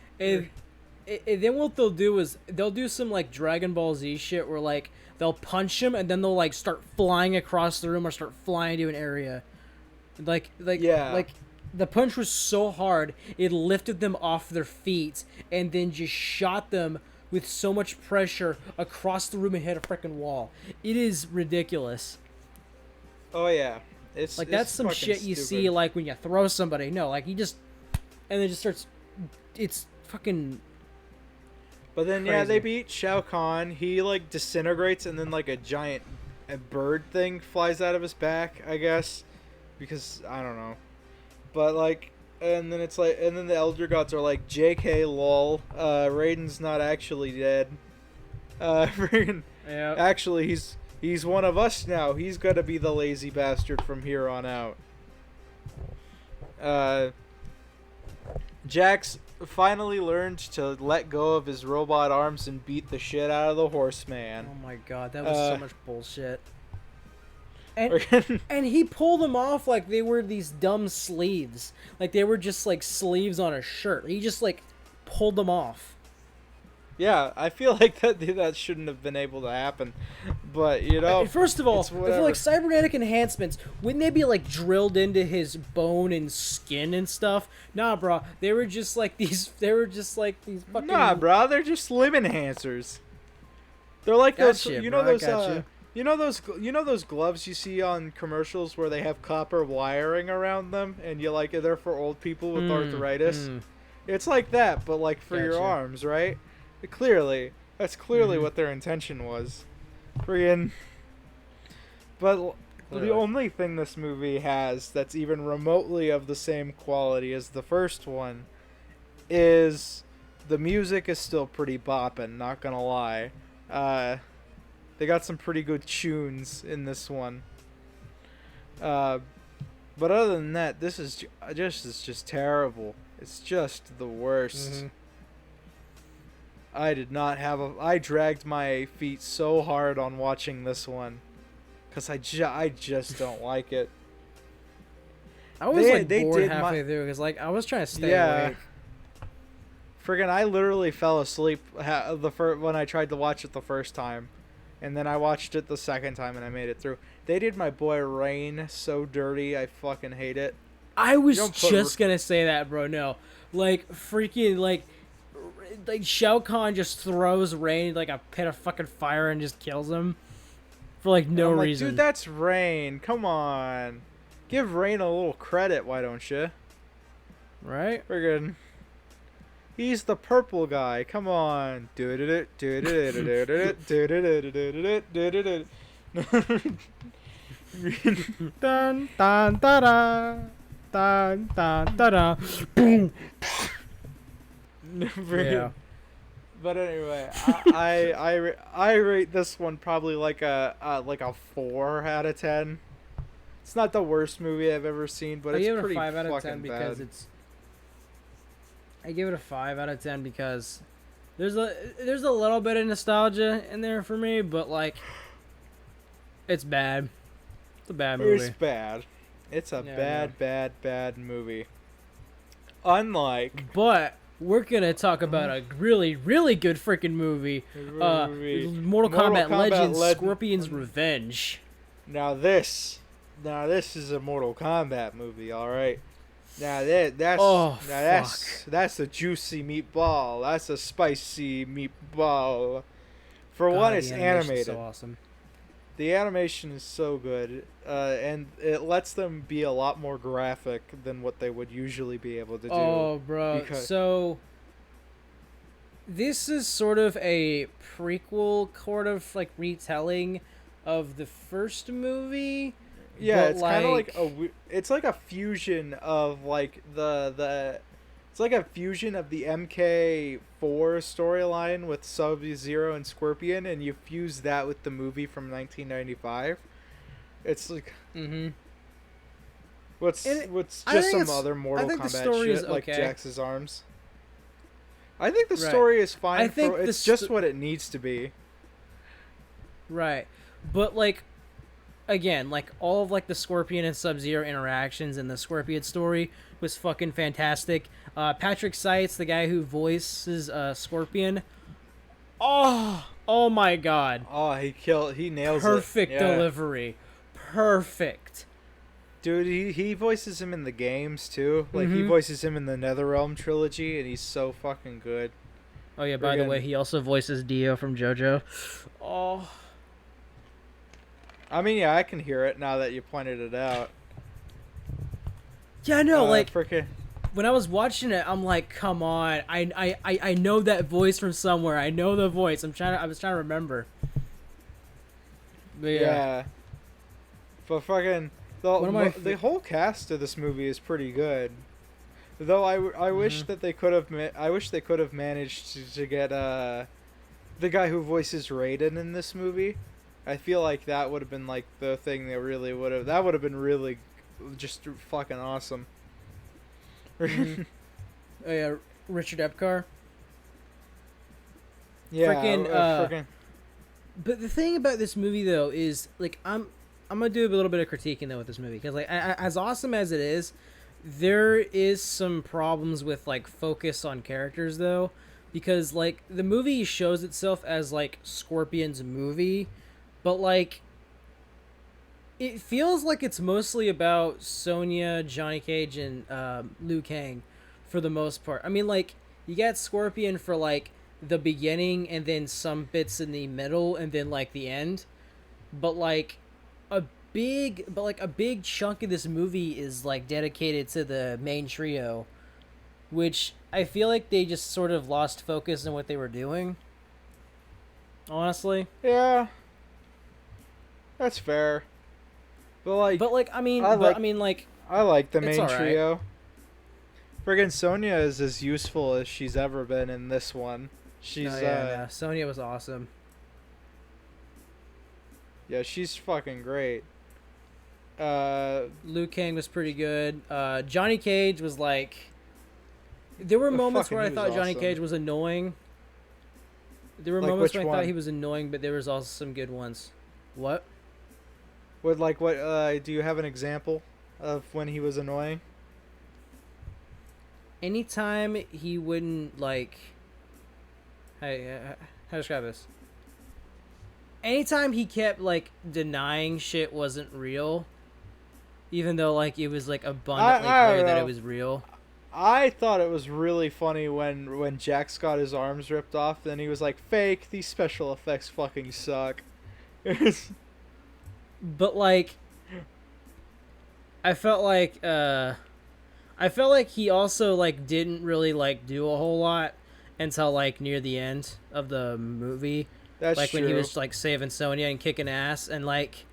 then what they'll do is they'll do some like Dragon Ball Z shit where like they'll punch him and then they'll like start flying across the room or start flying to an area. Like the punch was so hard it lifted them off their feet and then just shot them with so much pressure across the room and hit a freaking wall. It is ridiculous. Oh yeah, it's like that's some shit you see like when you throw somebody. No, like he just and then just starts. It's fucking. But then crazy. they beat Shao Kahn. He like disintegrates and then like a giant bird thing flies out of his back, I guess, because I don't know. But like, and then it's like, and then the Elder Gods are like, "JK, lol. Raiden's not actually dead. Actually, he's one of us now. He's gonna be the lazy bastard from here on out." Jax finally learned to let go of his robot arms and beat the shit out of the Horseman. Oh my god, that was so much bullshit. And he pulled them off like they were these dumb sleeves. Like they were just like sleeves on a shirt. He just like pulled them off. Yeah, I feel like that shouldn't have been able to happen. But, you know, first of all, I feel like cybernetic enhancements, wouldn't they be like drilled into his bone and skin and stuff? Nah, bro. They were just like these fucking. Nah, bro. They're just limb enhancers. They're like those, you know those gloves you see on commercials where they have copper wiring around them, and they're for old people with arthritis. It's like that, but like for your arms, right? That's clearly what their intention was. But the only thing this movie has that's even remotely of the same quality as the first one is the music is still pretty boppin', not gonna lie. They got some pretty good tunes in this one. But other than that, this is just terrible. It's just the worst. I dragged my feet so hard on watching this one, cause I just don't like it. I was bored halfway through, cause like I was trying to stay awake. Friggin', I literally fell asleep when I tried to watch it the first time, and then I watched it the second time and I made it through. They did my boy Rain so dirty, I fucking hate it. I was just gonna say that, bro. No, like freaking like Shao Kahn just throws Rain like a pit of fucking fire and just kills him for like no reason. Dude, that's Rain. Come on, give Rain a little credit, why don't you? Right? Friggin', he's the purple guy. Come on. Dun dun da da. Dun dun da da. Boom. Yeah. But anyway, I rate this one probably like a 4 out of 10. It's not the worst movie I've ever seen, but it's pretty fucking bad. I give it a 5 out of 10 because there's a little bit of nostalgia in there for me, but like, it's bad. It's a bad movie. It's bad. It's a Yeah, bad movie. Unlike But we're gonna talk about a really, really good freaking movie. Mortal Kombat Legends: Scorpion's Revenge. now this is a Mortal Kombat movie, all right. That's a juicy meatball. That's a spicy meatball. For God, one, the it's animation's animated. So awesome. The animation is so good, and it lets them be a lot more graphic than what they would usually be able to do. Oh, bro. because- So this is sort of a prequel, sort of like retelling of the first movie. Yeah, but, it's kind of like it's like a fusion of like it's like a fusion of the MK4 storyline with Sub-Zero and Scorpion, and you fuse that with the movie from 1995. It's like Mm-hmm. what's And what's I just think some it's- other Mortal I think the Kombat story shit is like okay. Jax's arms. I think the Right. story is fine. I think it's just what it needs to be. Right. But like, again, like all of like the Scorpion and Sub-Zero interactions and the Scorpion story was fucking fantastic. Patrick Seitz, the guy who voices Scorpion, oh my god, Oh, he nails perfect it. Yeah. delivery, perfect. Dude, he voices him in the games too. Like he Mhm. voices him in the NetherRealm trilogy, and he's so fucking good. Oh yeah, by the Friggin- way, he also voices Dio from JoJo. Oh, I mean, yeah, I can hear it now that you pointed it out. yeah, no, like frickin' when I was watching it, I'm like, come on, I know that voice from somewhere. I know the voice. I was trying to remember. But yeah. But fucking One of my the whole cast of this movie is pretty good. Though I wish that they could have I wish they could have managed to get the guy who voices Raiden in this movie. I feel like that would have been like the thing they really would have. That would have been really just fucking awesome. Mhm. Oh yeah, Richard Epcar. Yeah, Frickin', But the thing about this movie though is like I'm gonna do a little bit of critiquing though with this movie because like as awesome as it is, there is some problems with like focus on characters though, because like the movie shows itself as like Scorpion's movie, but like it feels like it's mostly about Sonya, Johnny Cage, and Liu Kang for the most part. I mean, like you got Scorpion for like the beginning and then some bits in the middle and then like the end, but like a big chunk of this movie is like dedicated to the main trio, which I feel like they just sort of lost focus on what they were doing. Honestly. Yeah, that's fair. But like I mean, I like- like I like the it's main alright. trio. Friggin' Sonya is as useful as she's ever been in this one. She's no, Sonya was awesome. yeah, she's fucking great. Liu Kang was pretty good. Johnny Cage was like, there were moments fucking where I he thought was Johnny awesome. Cage was annoying. There were Like moments which when I thought one? he was annoying, but there was also some good ones. What? What do you have an example of when he was annoying? Anytime he wouldn't like, hey, how to describe this? Anytime he kept like denying shit wasn't real, even though like it was like abundantly I clear don't that it know. was real. I thought it was really funny when Jax got his arms ripped off, then he was like, "Fake, these special effects fucking suck." But like, I felt like he also like didn't really like do a whole lot until like near the end of the movie. That's Like true. when he was like saving Sonya and kicking ass, and like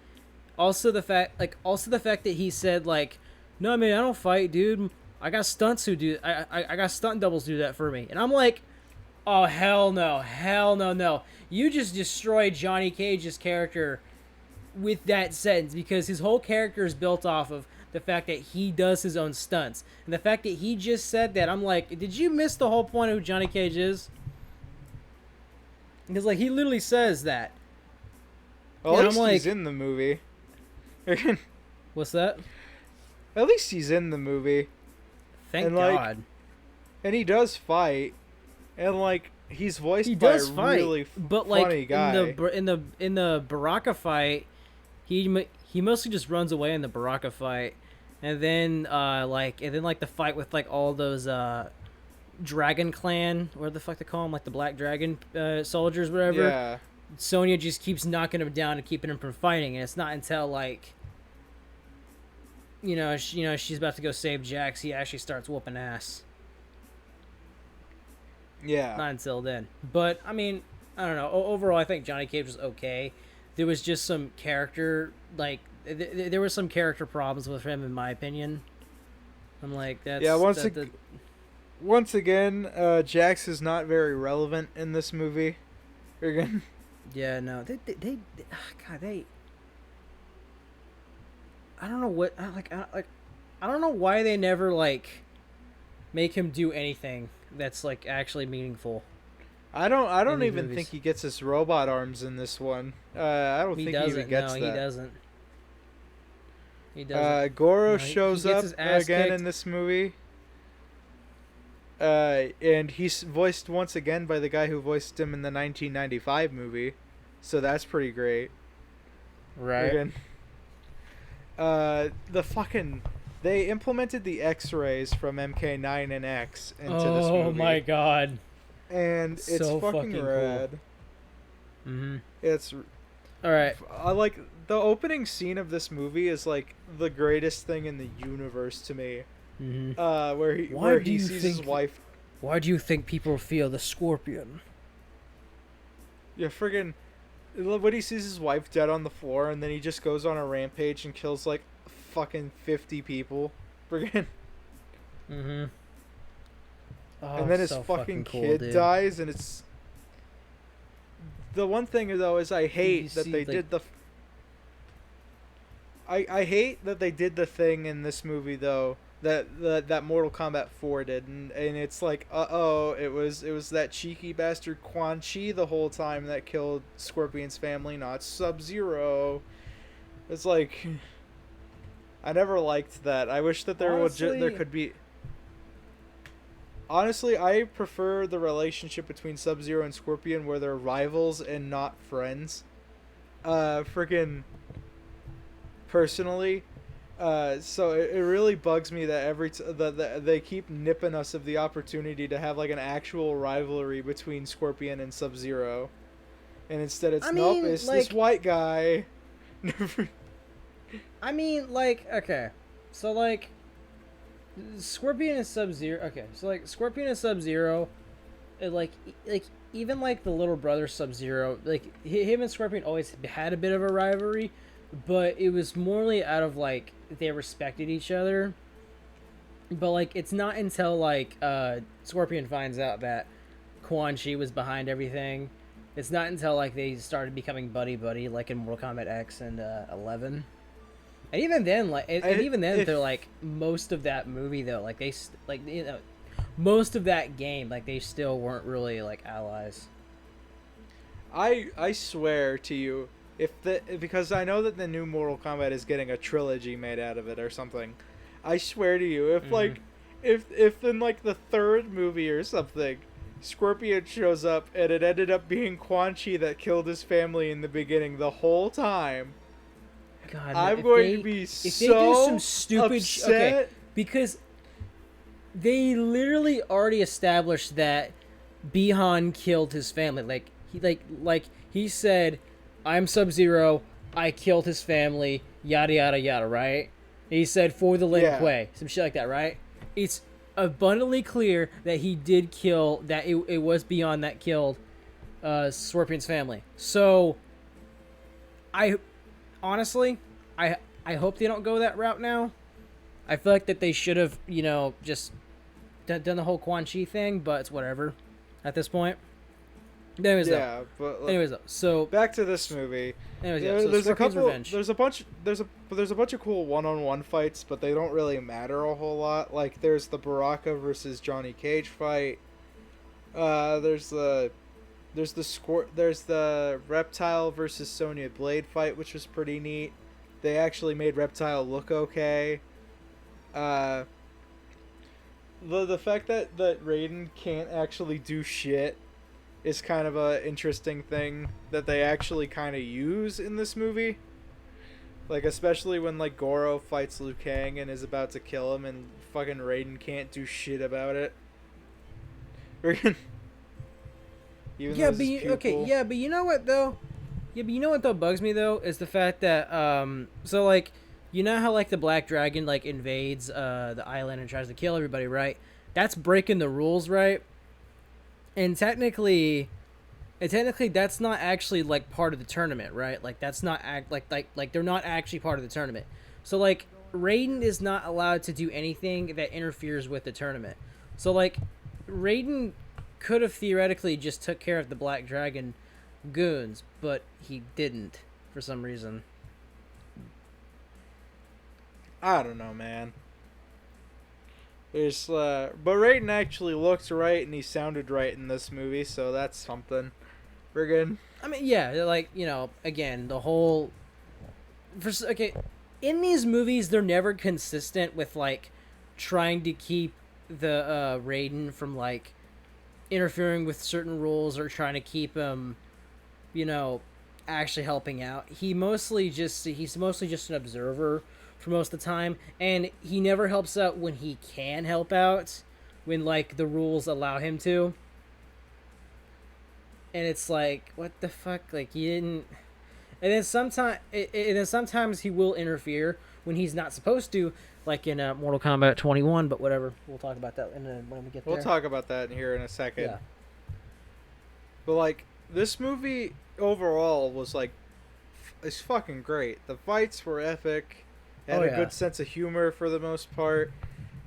also the fact that he said like, no man, I don't fight, dude. I got stunts who do I got stunt doubles do that for me. And I'm like, oh hell no. You just destroyed Johnny Cage's character with that sentence, because his whole character is built off of the fact that he does his own stunts. And the fact that he just said that, I'm like, did you miss the whole point of who Johnny Cage is? Because like he literally says that. Well, And at I'm least he's like- in the movie. What's that? At least he's in the movie. Thank And, like, God. And he does fight. And, like, he's voiced He by does a fight, really but like funny guy. in the Baraka fight, he mostly just runs away in the Baraka fight, and then the fight with like all those Dragon Clan, what the fuck they call them, like the Black Dragon soldiers, whatever. Yeah. Sonya just keeps knocking him down and keeping him from fighting, and it's not until like she's about to go save Jax, he actually starts whooping ass. Yeah. Not until then. But, I mean, I don't know. Overall, I think Johnny Cage was okay. There was just some character, like, there were some character problems with him, in my opinion. I'm like, that's... Yeah, once again, Jax is not very relevant in this movie. Again. Yeah, no. They God, they... I don't know what... I don't know why they never, like, make him do anything that's like actually meaningful. I don't in even movies. think he gets his robot arms in this one. I don't think he even gets that. He doesn't. He doesn't. Goro he shows gets up his ass again kicked. in this movie. And he's voiced once again by the guy who voiced him in the 1995 movie. So that's pretty great. Right. Again. They implemented the X-rays from MK9 and X into this movie. Oh my god. And it's So fucking fucking rad. Cool. Mm-hmm. It's All right. I like the opening scene of this movie is like the greatest thing in the universe to me. Mm-hmm. Where he sees his wife. Why do you think people feel the scorpion? Yeah, friggin' when he sees his wife dead on the floor, and then he just goes on a rampage and kills like fucking 50 people. Friggin'. Mm-hmm. Oh, And then his so fucking cool, kid dude. dies, and it's... The one thing, though, is I hate that see, they like- did the... I hate that they did the thing in this movie, though, that Mortal Kombat 4 did, and it's like, uh-oh, it was that cheeky bastard Quan Chi the whole time that killed Scorpion's family, not Sub-Zero. It's like... I never liked that. I wish that there Honestly- could be... Honestly, I prefer the relationship between Sub-Zero and Scorpion where they're rivals and not friends. Freaking... Personally. So it really bugs me that that they keep nipping us of the opportunity to have like an actual rivalry between Scorpion and Sub-Zero. And instead it's, nope, it's this like- white guy. I mean, like, okay. So, like, Scorpion and Sub-Zero... Okay, so, like, Scorpion and Sub-Zero, even, like, the little brother Sub-Zero, like, him and Scorpion always had a bit of a rivalry, but it was morely out of, like, they respected each other. But, like, it's not until, like, Scorpion finds out that Quan Chi was behind everything. It's not until, like, they started becoming buddy-buddy, like in Mortal Kombat X and 11. And even then, like, they're like most of that movie though, like most of that game, like they still weren't really like allies. I swear to you, because I know that the new Mortal Kombat is getting a trilogy made out of it or something. I swear to you, if in like the third movie or something, Scorpion shows up and it ended up being Quan Chi that killed his family in the beginning the whole time. God, I'm going to be if they do so some stupid upset. okay, because they literally already established that Bihan killed his family. Like he said, "I'm Sub-Zero. I killed his family." Yada yada yada. Right? He said for the Lin Kuei, some shit like that. Right? It's abundantly clear that he did kill. That it was Bihan that killed Scorpion's family. So honestly, I hope they don't go that route now. I feel like that they should have, just done the whole Quan Chi thing, but it's whatever at this point. Anyways, though, so back to this movie. Anyways, Yeah, so there's a Scorpion's couple. Revenge. There's a bunch of cool one-on-one fights, but they don't really matter a whole lot. Like there's the Baraka versus Johnny Cage fight. There's the There's the Reptile versus Sonya Blade fight, which was pretty neat. They actually made Reptile look okay. The fact that Raiden can't actually do shit is kind of a interesting thing that they actually kind of use in this movie. Like, especially when, like, Goro fights Liu Kang and is about to kill him and fucking Raiden can't do shit about it. Yeah, but you know what though? Yeah, but you know what though bugs me though is the fact that so like you know how like the Black Dragon like invades the island and tries to kill everybody, right? That's breaking the rules, right? And technically that's not actually like part of the tournament, right? Like that's not like they're not actually part of the tournament. So like Raiden is not allowed to do anything that interferes with the tournament. So like Raiden could have theoretically just took care of the Black Dragon goons, but he didn't for some reason. I don't know, man. There's but Raiden actually looked right and he sounded right in this movie, so that's something. We're good. I mean, yeah, like, you know, again, the whole in these movies they're never consistent with like trying to keep the Raiden from like interfering with certain rules or trying to keep him, you know, actually helping out. He's mostly just an observer for most of the time, and he never helps out when he can help out, when like the rules allow him to. And it's like, what the fuck? Like, he didn't. And then sometimes he will interfere when he's not supposed to, like in Mortal Kombat 21. But whatever, we'll talk about that when we get there. We'll talk about that here in a second. Yeah. But like, this movie overall was like, it's fucking great. The fights were epic. It had a good sense of humor for the most part.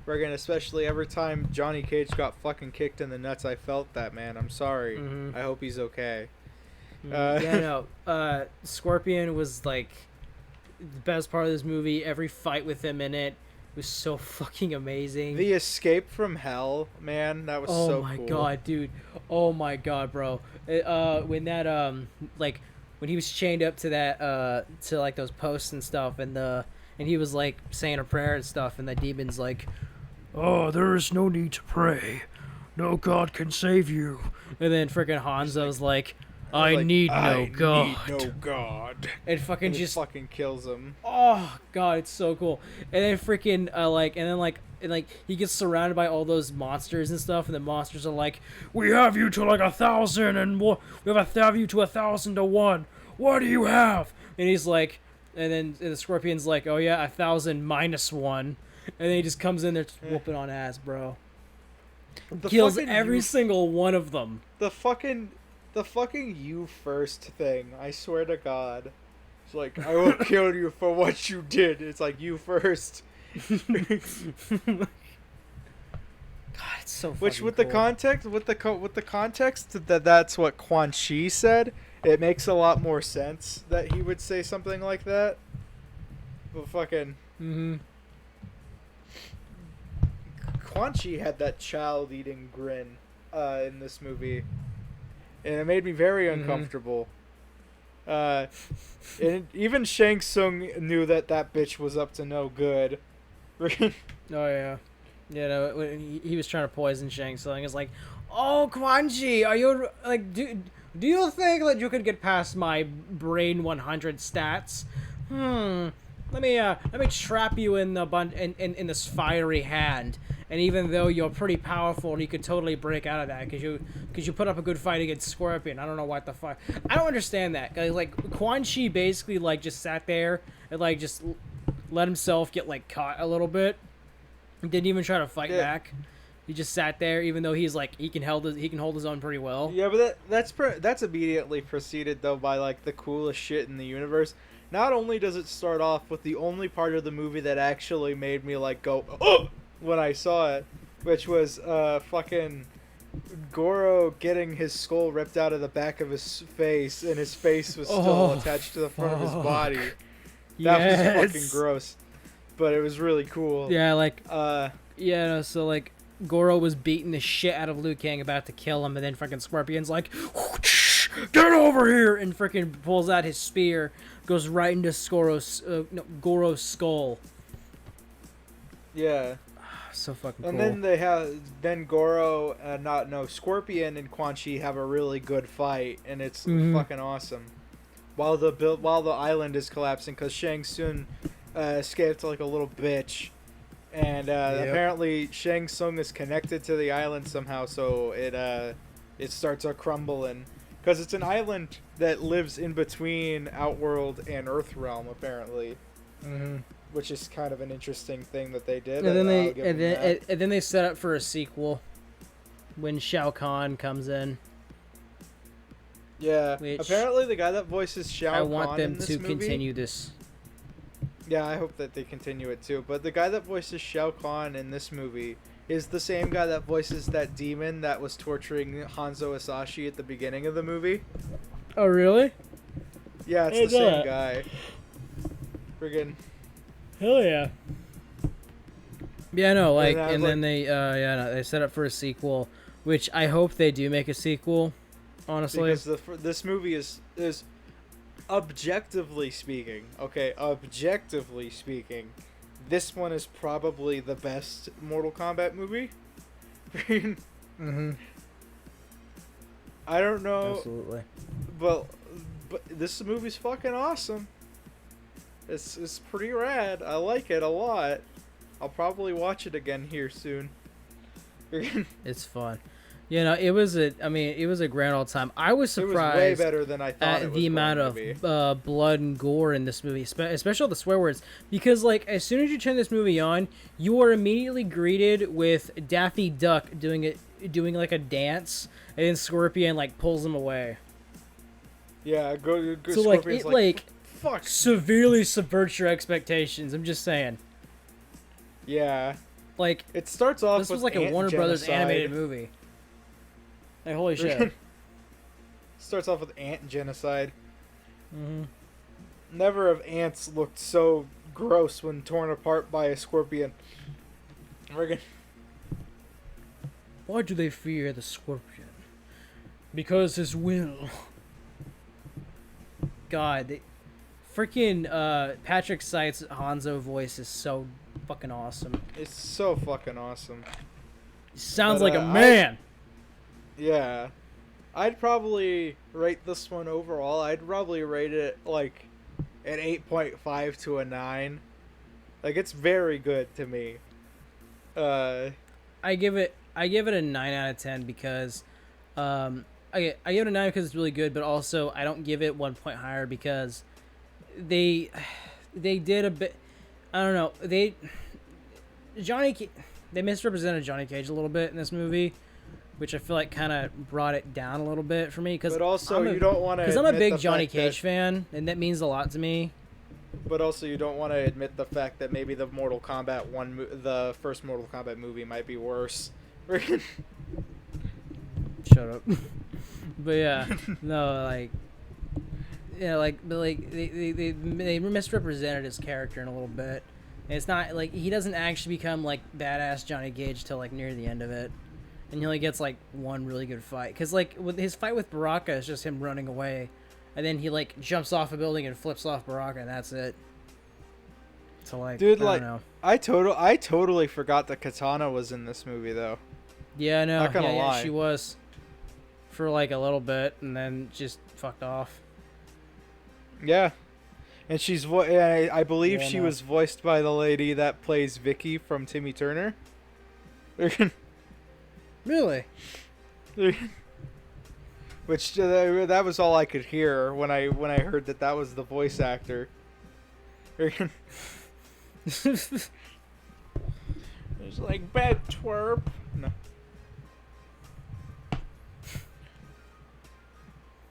Friggin', especially every time Johnny Cage got fucking kicked in the nuts, I felt that, man. I'm sorry. Mm-hmm. I hope he's okay. Scorpion was like the best part of this movie. Every fight with him in it was so fucking amazing. The escape from hell, man, that was so cool. Oh my god, dude. Oh my god, bro. When that like when he was chained up to that to like those posts and stuff, and he was like saying a prayer and stuff, and the demon's like, "Oh, there is no need to pray. No God can save you." And then freaking Hanzo's like, I need no God. And fucking and just fucking kills him. Oh god, it's so cool. And then freaking and he gets surrounded by all those monsters and stuff, and the monsters are like, "We have you to like 1,000 and more. We have you to 1,000 to 1. What do you have?" And he's like, and the Scorpion's like, "Oh yeah, 1,000 minus 1." And then he just comes in there whooping on ass, bro. Kills every single one of them. The fucking you first thing, I swear to God. It's like, I will kill you for what you did. It's like, you first. God, it's so fucking Which with cool. the context that that's what Quan Chi said, it makes a lot more sense that he would say something like that. But fucking Quan Chi had that child-eating grin in this movie, and it made me very uncomfortable. And even Shang Tsung knew that bitch was up to no good. Oh yeah, when he was trying to poison Shang Tsung. It's like, "Oh, Quan Chi, are you like do you think that you could get past my brain 100 stats? Let me trap you in in this fiery hand. And even though you're pretty powerful, you could totally break out of that because you put up a good fight against Scorpion. I don't know what the fuck. I don't understand that. Like Quan Chi basically like just sat there and like just let himself get like caught a little bit. He didn't even try to fight back. He just sat there, even though he's like he can hold his own pretty well. Yeah, but that's immediately preceded though by like the coolest shit in the universe. Not only does it start off with the only part of the movie that actually made me like go oh when I saw it, which was fucking Goro getting his skull ripped out of the back of his face, and his face was still attached to the front of his body. That was fucking gross, but it was really cool. Yeah, like so like Goro was beating the shit out of Liu Kang, about to kill him, and then fucking Scorpion's like, "Get over here!" and freaking pulls out his spear, goes right into Goro's skull. Yeah. So fucking cool. And then Goro, Scorpion and Quan Chi have a really good fight, and it's fucking awesome. While the island is collapsing, because Shang Tsung escaped like a little bitch, and apparently Shang Tsung is connected to the island somehow, so it starts crumbling, because it's an island that lives in between Outworld and Earthrealm apparently. Mm-hmm. Which is kind of an interesting thing that they did. And then they set up for a sequel when Shao Khan comes in. Yeah, apparently the guy that voices Shao Khan I want them in this to movie, continue this. Yeah, I hope that they continue it too. But the guy that voices Shao Khan in this movie is the same guy that voices that demon that was torturing Hanzo Asashi at the beginning of the movie. Oh, really? Yeah, it's the same guy. Friggin'. Hell yeah. Yeah, no, then they set up for a sequel, which I hope they do make a sequel, honestly. Because this movie is objectively speaking, this one is probably the best Mortal Kombat movie. Mm-hmm. I don't know. Absolutely. But this movie's fucking awesome. It's pretty rad. I like it a lot. I'll probably watch it again here soon. It's fun. You know, it was a grand old time. I was surprised. It was way better than I thought it was the amount of blood and gore in this movie, especially all the swear words. Because like as soon as you turn this movie on, you are immediately greeted with Daffy Duck doing like a dance, and then Scorpion like pulls him away. Yeah, go so Scorpion's like fuck. Severely subverts your expectations. I'm just saying. Yeah. Like it starts off. This with was like a Warner Brothers animated movie. Like holy shit. Starts off with ant genocide. Mm-hmm. Never have ants looked so gross when torn apart by a scorpion. Why do they fear the scorpion? Because his will. God, freaking Patrick Seitz Hanzo voice is so fucking awesome. It's so fucking awesome. He sounds like a man. Yeah. I'd probably rate this one overall. I'd probably rate it like an 8.5 to a 9. Like it's very good to me. I give it a 9 out of 10 because I give it a 9 because it's really good, but also I don't give it 1 point higher because they did a bit. I don't know. They misrepresented Johnny Cage a little bit in this movie, which I feel like kind of brought it down a little bit for me. But also, you don't want to. Because I'm a big Johnny Cage fan, and that means a lot to me. But also, you don't want to admit the fact that maybe the Mortal Kombat the first Mortal Kombat movie might be worse. Shut up. But yeah, no, like, yeah, they misrepresented his character in a little bit. And it's not like he doesn't actually become like badass Johnny Cage till like near the end of it, and he only gets like one really good fight. Because like with his fight with Baraka is just him running away, and then he like jumps off a building and flips off Baraka, and that's it. So like, dude, I don't know. I totally forgot that Katana was in this movie though. Yeah, no, not gonna lie. Yeah, she was for like a little bit, and then just fucked off. Yeah, and she's I believe she was voiced by the lady that plays Vicky from Timmy Turner. Really? Which that was all I could hear when I heard that was the voice actor. It's like bad twerp. No.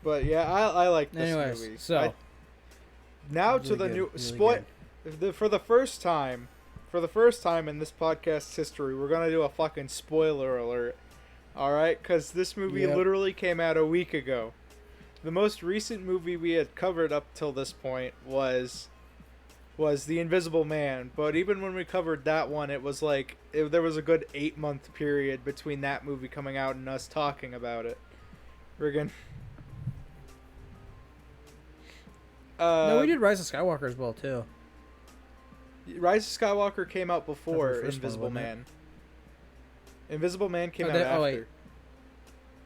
But yeah, I like this movie. So now to the new spoil. For the first time in this podcast's history, we're gonna do a fucking spoiler alert. All right, because this movie literally came out a week ago. The most recent movie we had covered up till this point was The Invisible Man. But even when we covered that one, it was like there was a good 8-month period between that movie coming out and us talking about it. No, we did Rise of Skywalker as well too. Rise of Skywalker came out before first one, Invisible wasn't it? Man. Invisible Man came out Oh, after. wait.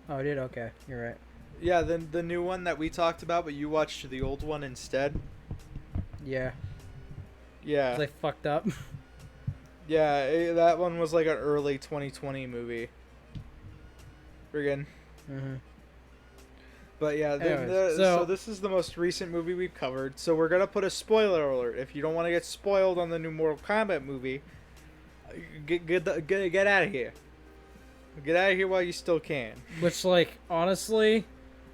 Oh, I did. Okay, you're right. Yeah, then the new one that we talked about, but you watched the old one instead. Yeah, Yeah, they fucked up. yeah, that one was like an early 2020 movie. Friggin'. Mm-hmm. But yeah, Anyways, so so this is the most recent movie we've covered. So we're gonna put a spoiler alert. If you don't want to get spoiled on the new Mortal Kombat movie, get out of here. Get out of here while you still can. Which, like, honestly,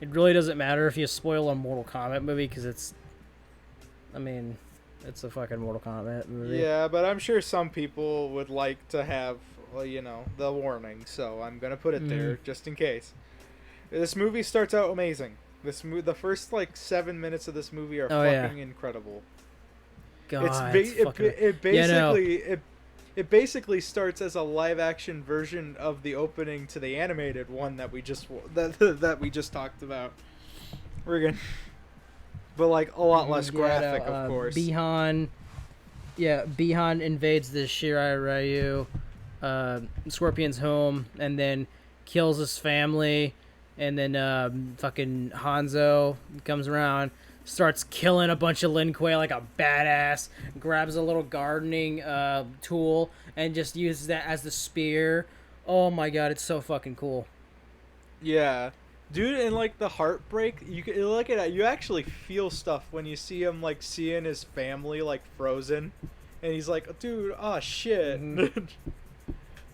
it really doesn't matter if you spoil a Mortal Kombat movie because it's, I mean, it's a fucking Mortal Kombat movie. Yeah, but I'm sure some people would like to have, well, you know, the warning. So I'm gonna put it there just in case. This movie starts out amazing. The first like 7 minutes of this movie are fucking incredible. God, It basically Yeah, no. it basically starts as a live action version of the opening to the animated one that we just that we just talked about. But like a lot less graphic, of course. Bihan invades the Shirai Ryu, Scorpion's home, and then kills his family. And then fucking Hanzo comes around, starts killing a bunch of Lin Kuei like a badass, grabs a little gardening tool, and just uses that as the spear. Oh my god, it's so fucking cool. Yeah. Dude, and like the heartbreak, you can look at it, you actually feel stuff when you see him like seeing his family like frozen, and he's like, dude, oh shit.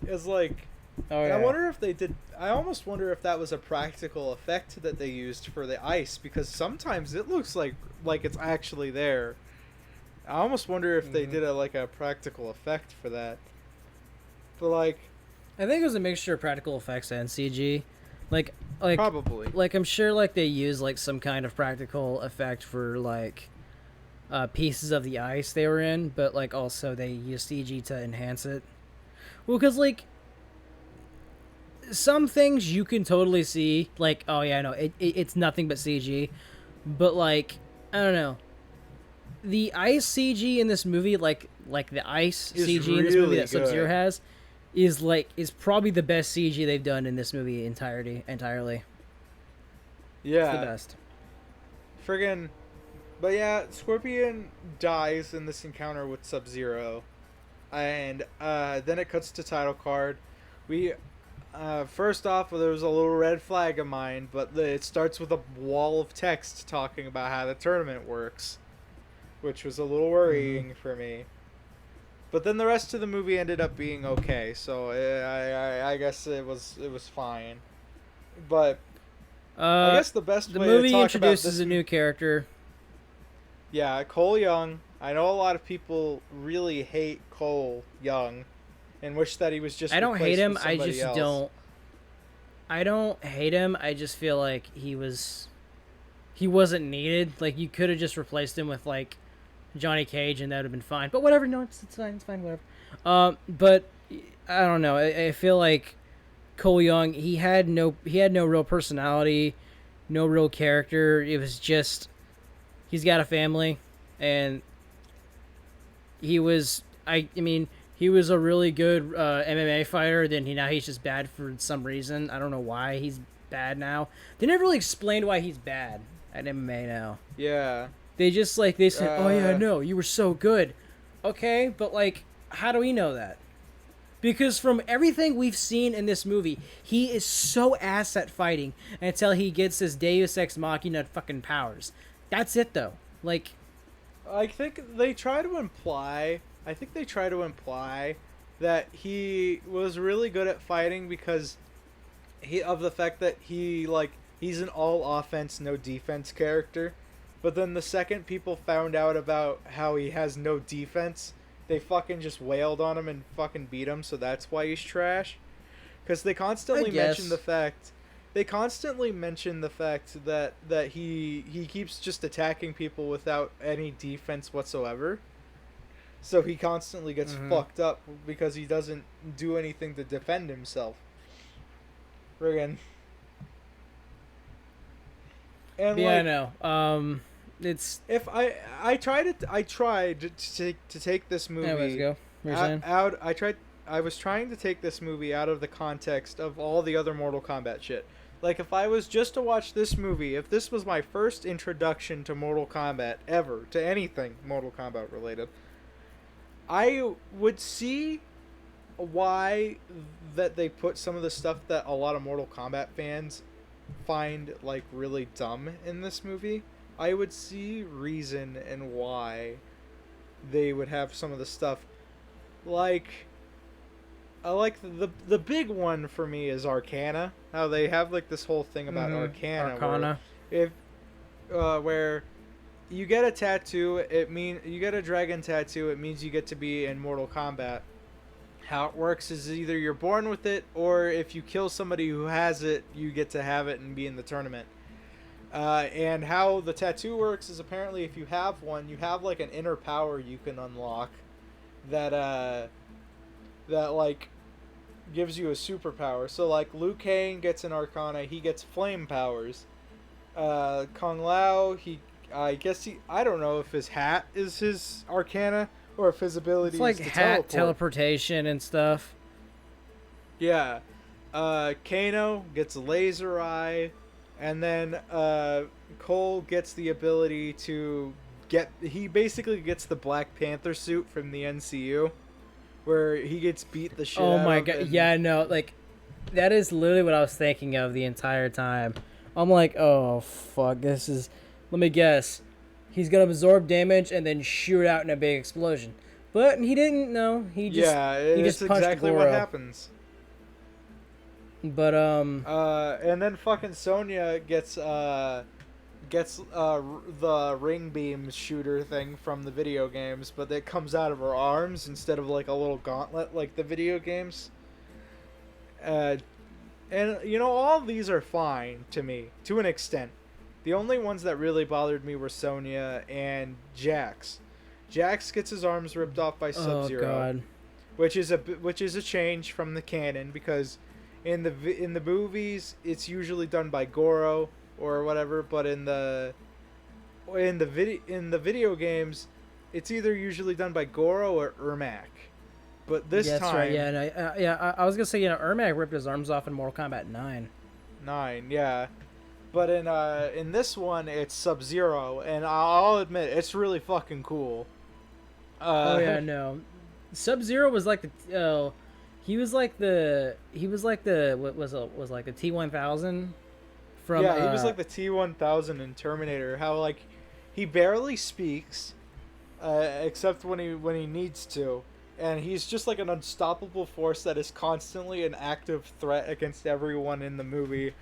It's like, Oh yeah. I wonder if they did. I almost wonder if that was a practical effect that they used for the ice, because sometimes it looks like it's actually there. I almost wonder if they did a practical effect for that. But like, I think it was a mixture of practical effects and CG. Like probably. Like I'm sure like they use like some kind of practical effect for like pieces of the ice they were in, but like also they use CG to enhance it. Well, because like some things you can totally see, like, oh yeah, no, it's nothing but CG, but like, I don't know, the ice CG in this movie, like the ice It's CG in this movie really that Sub-Zero good. has, is probably the best CG they've done in this movie entirely. It's Yeah. the best. Friggin'. But yeah, Scorpion dies in this encounter with Sub-Zero, and then it cuts to title card. We. First off, there was a little red flag of mine, but it starts with a wall of text talking about how the tournament works, which was a little worrying for me. But then the rest of the movie ended up being okay, so I guess it was fine. But I guess the best The way movie to talk introduces about this, a new character. yeah, Cole Young. I know a lot of people really hate Cole Young and wish that he was just. I don't hate replaced him. with I somebody just else. don't. I don't hate him. I just feel like he wasn't needed. Like you could have just replaced him with like Johnny Cage, and that would have been fine. But whatever. No, it's fine. It's fine. Whatever. But I don't know. I feel like Cole Young. He had no real personality, no real character. It was just he's got a family, and he was. I mean. He was a really good MMA fighter. Then now he's just bad for some reason. I don't know why he's bad now. They never really explained why he's bad at MMA now. Yeah. They just they said, "Oh yeah, no, you were so good." Okay, but like, how do we know that? Because from everything we've seen in this movie, he is so ass at fighting until he gets his Deus Ex Machina fucking powers. That's it though. Like, I think they try to imply. That he was really good at fighting because of the fact that he's an all offense, no defense character. But then the second people found out about how he has no defense, they fucking just wailed on him and fucking beat him. So that's why he's trash. Because they constantly mention the fact. They constantly mention the fact that he keeps just attacking people without any defense whatsoever. So he constantly gets fucked up because he doesn't do anything to defend himself. Friggin'. And yeah, I know. It's. If I tried to take this movie Anyways, go. You're saying? out. I was trying to take this movie out of the context of all the other Mortal Kombat shit. Like, if I was just to watch this movie, if this was my first introduction to Mortal Kombat ever, to anything Mortal Kombat related, I would see why that they put some of the stuff that a lot of Mortal Kombat fans find, like, really dumb in this movie. I would see reason and why they would have some of the stuff, like... I like the big one for me is Arcana. How they have like this whole thing about Arcana. Where you get a tattoo, you get a dragon tattoo, it means you get to be in Mortal Kombat. How it works is either you're born with it, or if you kill somebody who has it, you get to have it and be in the tournament. And how the tattoo works is apparently if you have one, you have like an inner power you can unlock that like gives you a superpower. So like Liu Kang gets an Arcana, he gets flame powers. Kung Lao, I don't know if his hat is his Arcana or if his ability It's like is to hat teleport. teleportation and stuff. Yeah. Kano gets a laser eye, and then Cole gets the ability to he basically gets the Black Panther suit from the NCU. Where he gets beat the shit out of. Oh my god, yeah, no, like, that is literally what I was thinking of the entire time. I'm like, oh, fuck, this is... Let me guess. He's gonna absorb damage and then shoot out in a big explosion. But he didn't, no, he just punched exactly Goro. what happens. But, and then fucking Sonya gets the ring beam shooter thing from the video games, but it comes out of her arms instead of like a little gauntlet like the video games. And you know, all of these are fine to me to an extent. The only ones that really bothered me were Sonya and Jax. Jax gets his arms ripped off by Sub-Zero, which is a change from the canon, because in the movies it's usually done by Goro or whatever, but in the video games, it's either usually done by Goro or Ermac. But this that's time, right. Yeah, no, I was gonna say, Ermac ripped his arms off in Mortal Kombat 9. 9, yeah. But in this one, it's Sub-Zero, and I'll admit it's really fucking cool. Oh yeah, no, Sub-Zero was like the he was like the what was like the T-1000. From, he was like the T-1000 in Terminator. How like he barely speaks, except when he needs to, and he's just like an unstoppable force that is constantly an active threat against everyone in the movie.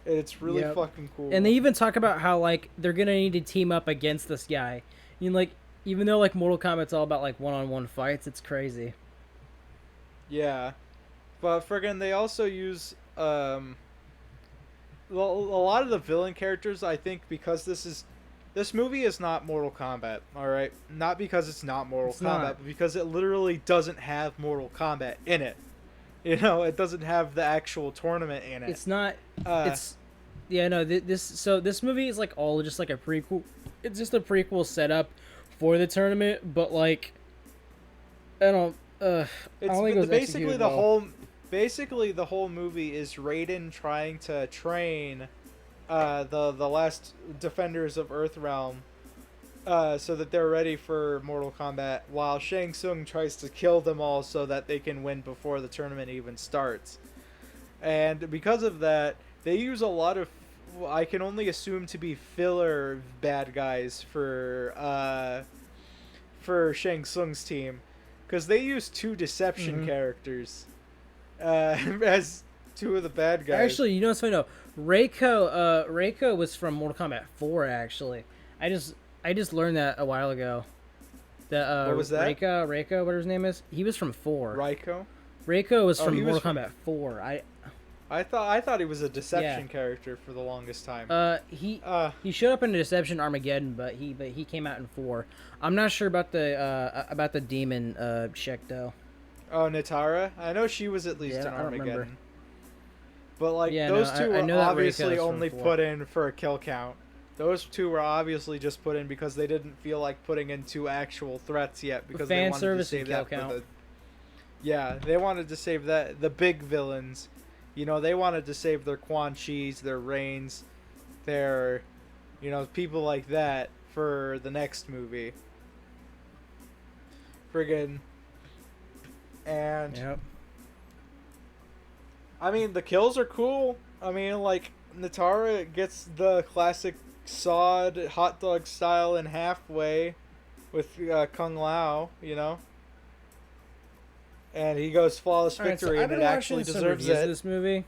It's really fucking cool. And they even talk about how like they're gonna need to team up against this guy. You know, like, even though like Mortal Kombat's all about like one-on-one fights, it's crazy. Yeah, but friggin' they also use a lot of the villain characters, I think, because this movie is not Mortal Kombat, alright? Not because it's not Mortal Kombat, but because it literally doesn't have Mortal Kombat in it. You know, it doesn't have the actual tournament in it. It's not, this movie is like all just like a prequel. It's just a prequel setup for the tournament, but like, I don't think it was basically well. Basically, the whole movie is Raiden trying to train the last defenders of Earthrealm so that they're ready for Mortal Kombat, while Shang Tsung tries to kill them all so that they can win before the tournament even starts. And because of that, they use a lot of, I can only assume to be filler bad guys for Shang Tsung's team, because they use 2 deception characters as 2 of the bad guys. Actually, you know what's funny? No, Reiko was from Mortal Kombat 4. Actually, I just learned that a while ago. That what was that? Reiko, whatever his name is. He was from 4. Reiko was from Mortal Kombat 4. I thought he was a deception character for the longest time. He showed up in the Deception Armageddon, but he came out in 4. I'm not sure about the demon chick though. Oh, Natara? I know she was at least in Armageddon. But like, Yeah, those no, two I are know that obviously Reiko's from only 4. put in for a kill count. Those two were obviously just put in because they didn't feel like putting in two actual threats yet because they Fan wanted to service save and kill that for count. the. Yeah, they wanted to save the big villains. You know, they wanted to save their Quan Chi's, their Reigns, their, people like that for the next movie. Friggin'. And Yep. I mean, the kills are cool. I mean, like, Natara gets the classic sawed hot dog style in halfway with Kung Lao, and he goes flawless Alright, so victory, I've and been it watching actually some deserves reviews of it. this movie.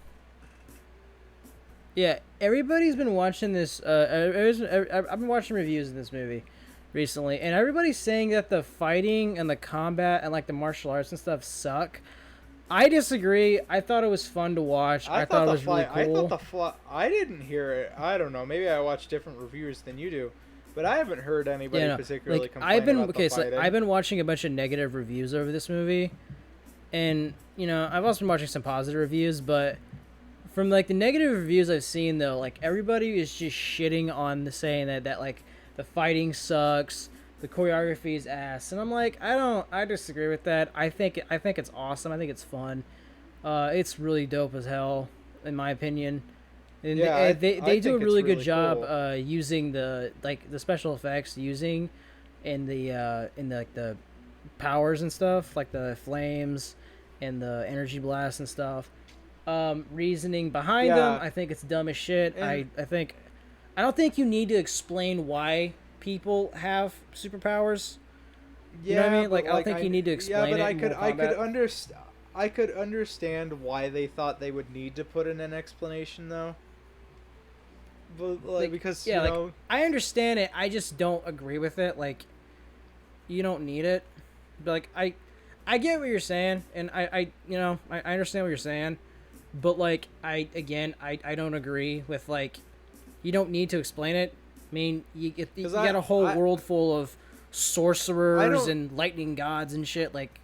Yeah, everybody's been watching this. I've been watching reviews of this movie recently, and everybody's saying that the fighting and the combat and like the martial arts and stuff suck. I disagree. I thought it was fun to watch. I thought it was really cool. I didn't hear it. I don't know. Maybe I watch different reviewers than you do, but I haven't heard anybody particularly complain about the fighting. I've been watching a bunch of negative reviews over this movie, and I've also been watching some positive reviews, but from like the negative reviews I've seen though, like everybody is just shitting on saying that like the fighting sucks, the choreography is ass, and I'm like, I disagree with that. I think it's awesome. I think it's fun. It's really dope as hell, in my opinion. And Yeah, they do a really good really job cool. using the special effects in the powers and stuff, like the flames and the energy blasts and stuff. Reasoning behind them, I think it's dumb as shit. And I don't think you need to explain why people have superpowers. Yeah, You know what I mean? but, Like, I don't think you need to explain but it I in could Mortal I could Kombat. I could understand why they thought they would need to put in an explanation though. But Like, because yeah, like, I understand it. I just don't agree with it. Like, you don't need it. But like, I get what you're saying, and I understand what you're saying. But like, I don't agree with like, you don't need to explain it. I mean, you got a whole world full of sorcerers and lightning gods and shit. Like,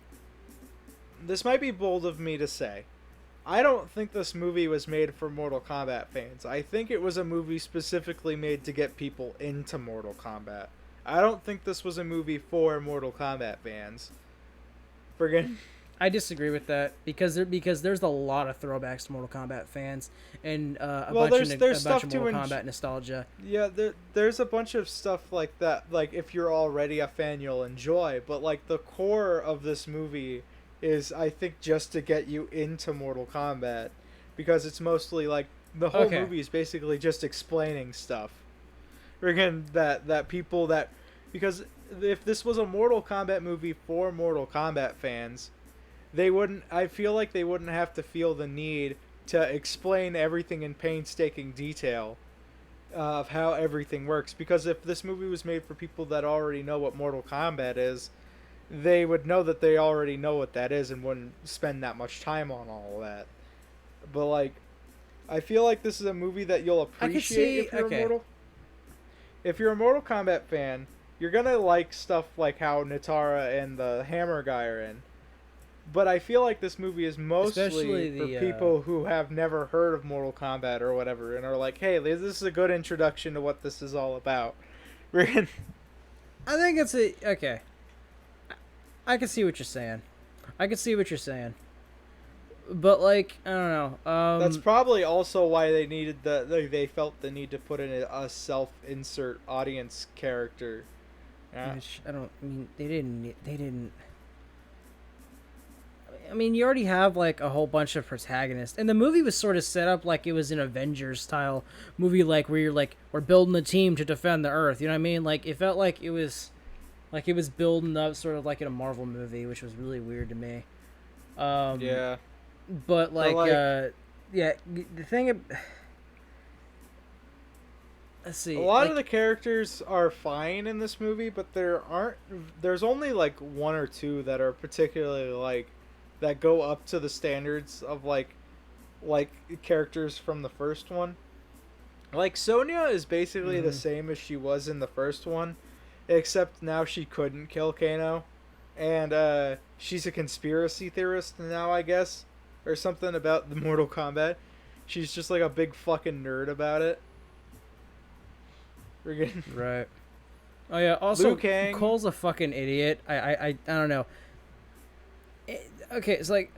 this might be bold of me to say. I don't think this movie was made for Mortal Kombat fans. I think it was a movie specifically made to get people into Mortal Kombat. I don't think this was a movie for Mortal Kombat fans. Friggin'. I disagree with that because there's a lot of throwbacks to Mortal Kombat fans and a bunch of Mortal Kombat nostalgia. Yeah, there's a bunch of stuff like that. Like, if you're already a fan, you'll enjoy. But like, the core of this movie is, I think, just to get you into Mortal Kombat, because it's mostly like the whole movie is basically just explaining stuff. Again, that people that, because if this was a Mortal Kombat movie for Mortal Kombat fans, I feel like they wouldn't have to feel the need to explain everything in painstaking detail of how everything works. Because if this movie was made for people that already know what Mortal Kombat is, they would know that they already know what that is and wouldn't spend that much time on all of that. But like, I feel like this is a movie that you'll appreciate if you're a Mortal Kombat fan. You're gonna like stuff like how Natara and the Hammer guy are in. But I feel like this movie is mostly for people who have never heard of Mortal Kombat or whatever, and are like, hey, this is a good introduction to what this is all about. I think it's okay. I can see what you're saying. But like, I don't know. That's probably also why they needed they felt the need to put in a self-insert audience character. Yeah. They didn't. I mean, you already have like a whole bunch of protagonists, and the movie was sort of set up like it was an Avengers style movie, like where you're like, we're building a team to defend the Earth. You know what I mean? Like, it felt like it was building up sort of like in a Marvel movie, which was really weird to me. Yeah. But the thing. Let's see. A lot of the characters are fine in this movie, but there's only like one or two that are particularly like, that go up to the standards of like characters from the first one. Like, Sonya is basically the same as she was in the first one, except now she couldn't kill Kano, and she's a conspiracy theorist now, I guess, or something about the Mortal Kombat. She's just like a big fucking nerd about it. Friggin' Right. Oh yeah. Also, Liu Kang. Cole's a fucking idiot. I don't know. Okay, it's like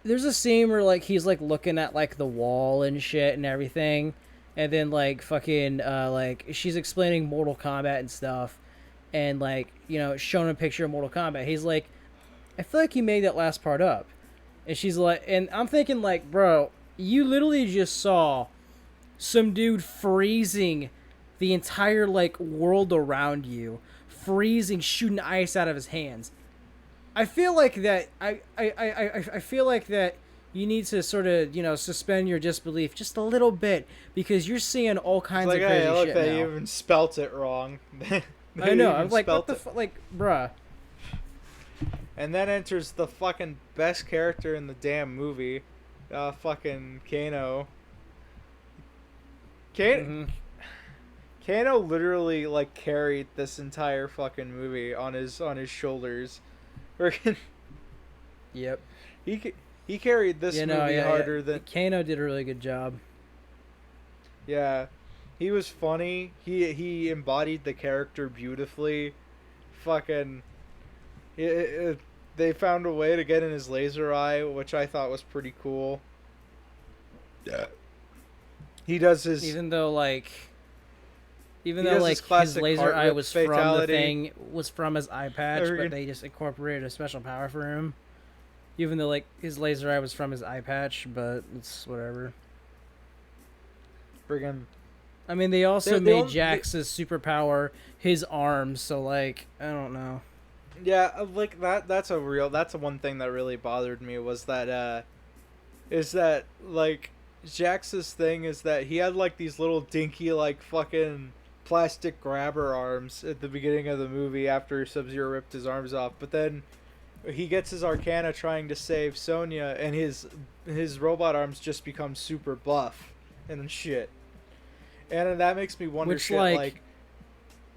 there's a scene where like he's like looking at like the wall and shit and everything, and then like fucking like she's explaining Mortal Kombat and stuff, and like showing a picture of Mortal Kombat. He's like, I feel like you made that last part up, and she's like, and I'm thinking like, bro, you literally just saw some dude freezing the entire like world around you, freezing, shooting ice out of his hands. I feel like that. I feel like that you need to sort of suspend your disbelief just a little bit because you're seeing all kinds of crazy hey, look, shit they now. even spelt it wrong. I know. I'm like, what the like, bruh. And then enters the fucking best character in the damn movie, fucking Kano. Kano literally like carried this entire fucking movie on his shoulders. Yep. He carried this movie harder than Kano did a really good job. Yeah, he was funny. He embodied the character beautifully. Fucking, they found a way to get in his laser eye, which I thought was pretty cool. Yeah. He does his Even though like his his laser eye was fatality. from his eye patch, but they just incorporated a special power for him. Even though like his laser eye was from his eye patch, but it's whatever. Friggin'. I mean, they also made Jax's superpower his arms, so like I don't know. Yeah, like that's a one thing that really bothered me was that is that like Jax's thing is that he had like these little dinky like fucking plastic grabber arms at the beginning of the movie after Sub-Zero ripped his arms off, but then he gets his Arcana trying to save Sonya and his robot arms just become super buff and shit. And that makes me wonder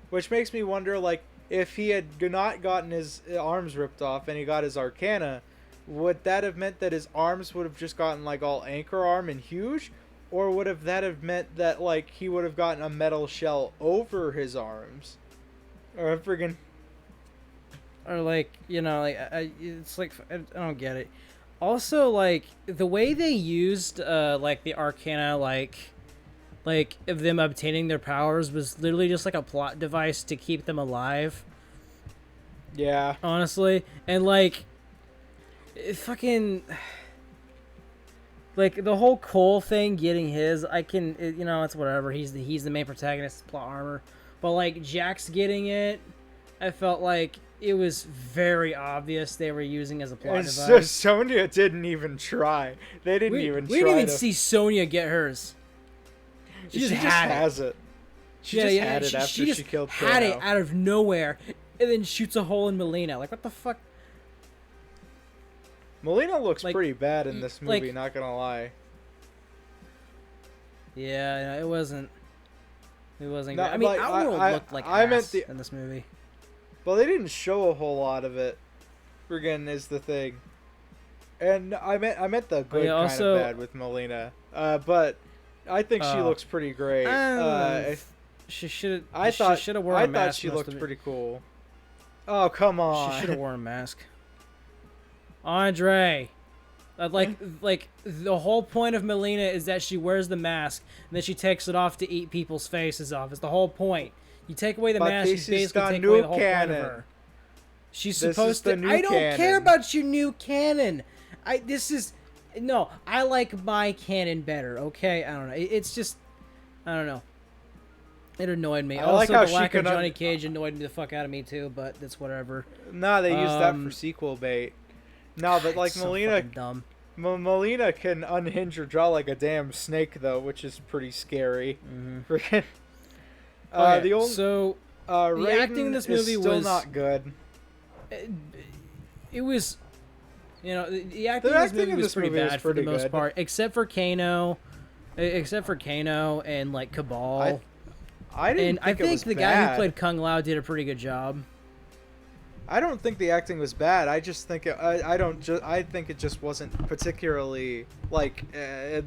which makes me wonder like if he had not gotten his arms ripped off and he got his Arcana, would that have meant that his arms would have just gotten like all anchor arm and huge, or would that have meant that like he would have gotten a metal shell over his arms, or friggin', or like it's like I don't get it. Also, like the way they used like the Arcana like of them obtaining their powers was literally just like a plot device to keep them alive. Yeah. Honestly, and like it fucking like the whole Cole thing getting his, it's whatever. He's the main protagonist, plot armor. But like Jax getting it, I felt like it was very obvious they were using as a plot device. So Sonya didn't even try. They didn't even try. We didn't even see Sonya get hers. She just has it. She just had it after she killed Kano. Had it out of nowhere, and then shoots a hole in Melina. Like, what the fuck? Melina looks pretty bad in this movie, not gonna lie. Yeah, it wasn't. It wasn't No, great. I mean, Outworld looked like ass in this movie. Well, they didn't show a whole lot of it. Friggin' is the thing. And I meant the good kind of bad with Melina. But I think she looks pretty great. She should. I thought she worn a mask. I thought she looked pretty cool. Oh, come on! She should have worn a mask. Andre, like the whole point of Melina is that she wears the mask and then she takes it off to eat people's faces off. It's the whole point. You take away the mask, you basically take away the whole point of her. She's supposed to. I don't care about your new canon. I like my canon better. Okay, I don't know. It's just, I don't know. It annoyed me. Also, the lack of Johnny Cage annoyed me the fuck out of me too. But that's whatever. Nah, they used that for sequel bait. No, but like Melina, dumb. Melina can unhinge her jaw like a damn snake though, which is pretty scary. Mm-hmm. The acting in this movie was still was not good. It was, the acting in this movie was pretty bad for the most part, except for Kano and like Cabal. I think the guy who played Kung Lao did a pretty good job. I don't think the acting was bad. I just think I think it just wasn't particularly like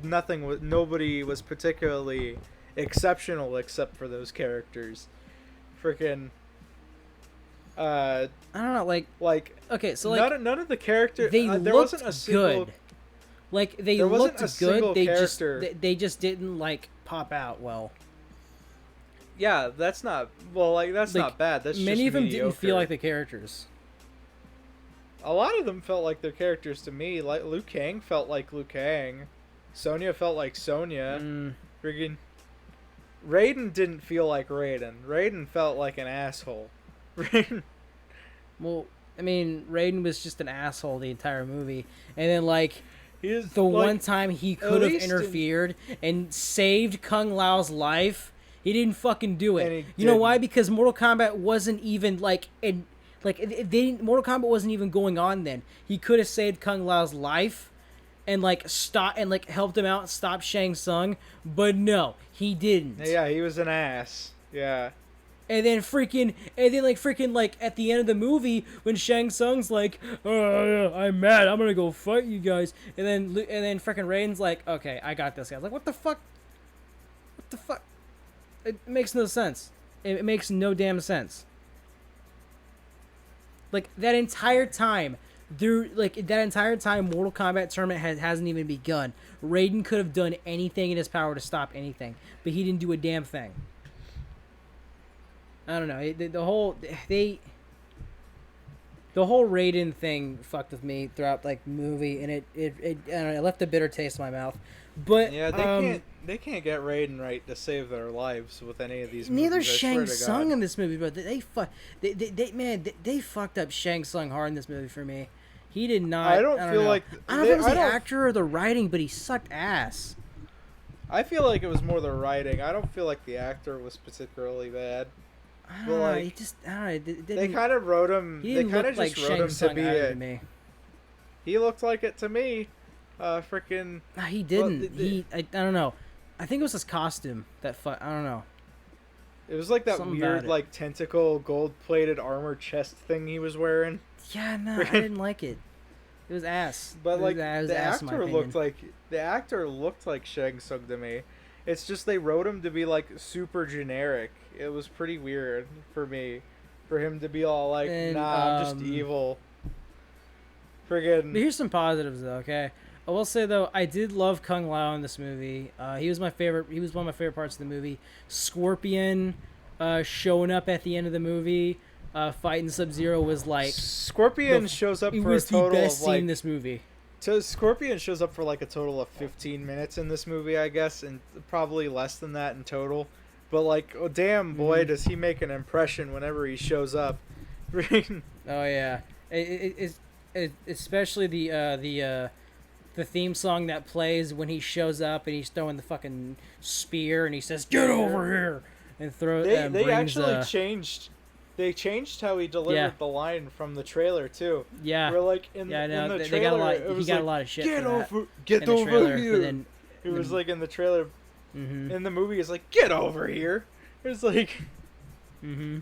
nobody was particularly exceptional except for those characters. Freaking. I don't know, Like okay, so like none of the characters. they There looked wasn't a single. good. Like they There wasn't looked a single good. character. They just didn't like pop out well. Yeah, that's not that's Like, not bad. That's many just of them mediocre. didn't feel like the characters. A lot of them felt like their characters to me. Like Liu Kang felt like Liu Kang. Sonya felt like Sonya. Friggin' Raiden didn't feel like Raiden. Raiden felt like an asshole. Well, I mean, Raiden was just an asshole the entire movie, and then like He's the like, one time he could have least in- interfered and saved Kung Lao's life, he didn't fucking do And it. he You know didn't. why? Because Mortal Kombat wasn't even Mortal Kombat wasn't even going on then. He could have saved Kung Lao's life and like stop and like helped him out and stop Shang Tsung, but no, he didn't. Yeah, he was an ass. Yeah. And then freaking at the end of the movie when Shang Tsung's like, oh, I'm mad, I'm gonna go fight you guys, and then freaking Raiden's like, okay, I got this guy. I was like, what the fuck? What the fuck? It makes no sense. It makes no damn sense. Like that entire time, Mortal Kombat tournament hasn't even begun. Raiden could have done anything in his power to stop anything, but he didn't do a damn thing. I don't know. The whole Raiden thing fucked with me throughout like the movie, and it I don't know, it left a bitter taste in my mouth. But Yeah, they can't get Raiden right to save their lives with any of these neither movies. Shang Tsung in this movie, but they fucked up Shang Tsung hard in this movie for me. He did not. I don't feel know. like I don't know if it was the actor or the writing, but he sucked ass. I feel like it was more the writing. I don't feel like the actor was particularly bad. I don't Well, know. like, He just I don't know. It They didn't, kind of wrote him. he They didn't kind look of like just wrote Shang him to Tsung be either to a. me. He looked like it to me. Freaking. No, he didn't. Well, I don't know. I think it was his costume that I don't know. It was like that Something weird, about it. like tentacle, gold-plated armor chest thing he was wearing. Yeah, no, I didn't like it. It was ass. But It like was the ass in my actor opinion. looked like Shang Tsung to me. It's just they wrote him to be like super generic. It was pretty weird for me, for him to be all like, And, "Nah, I'm just evil." Friggin'. But here's some positives though. Okay, I will say though, I did love Kung Lao in this movie. He was my favorite. He was one of my favorite parts of the movie. Scorpion, showing up at the end of the movie, fighting Sub-Zero was like Scorpion shows up it for a was the total best of scene like. in this movie. So Scorpion shows up for like a total of 15 minutes in this movie, I guess, and probably less than that in total. But like, oh damn, boy, does he make an impression whenever he shows up. Oh yeah, especially the theme song that plays when he shows up and he's throwing the fucking spear and he says, "Get over here!" and They brings, actually changed. They changed how he delivered Yeah. the line from the trailer too. Yeah. Where like in Yeah, the no, trailer, they got a lot. it was He got like, a lot of shit. Get for that over, get in the over trailer, here. but then, It was like in the trailer. mm-hmm, In the movie, it's like, get over here. It's like, mm-hmm.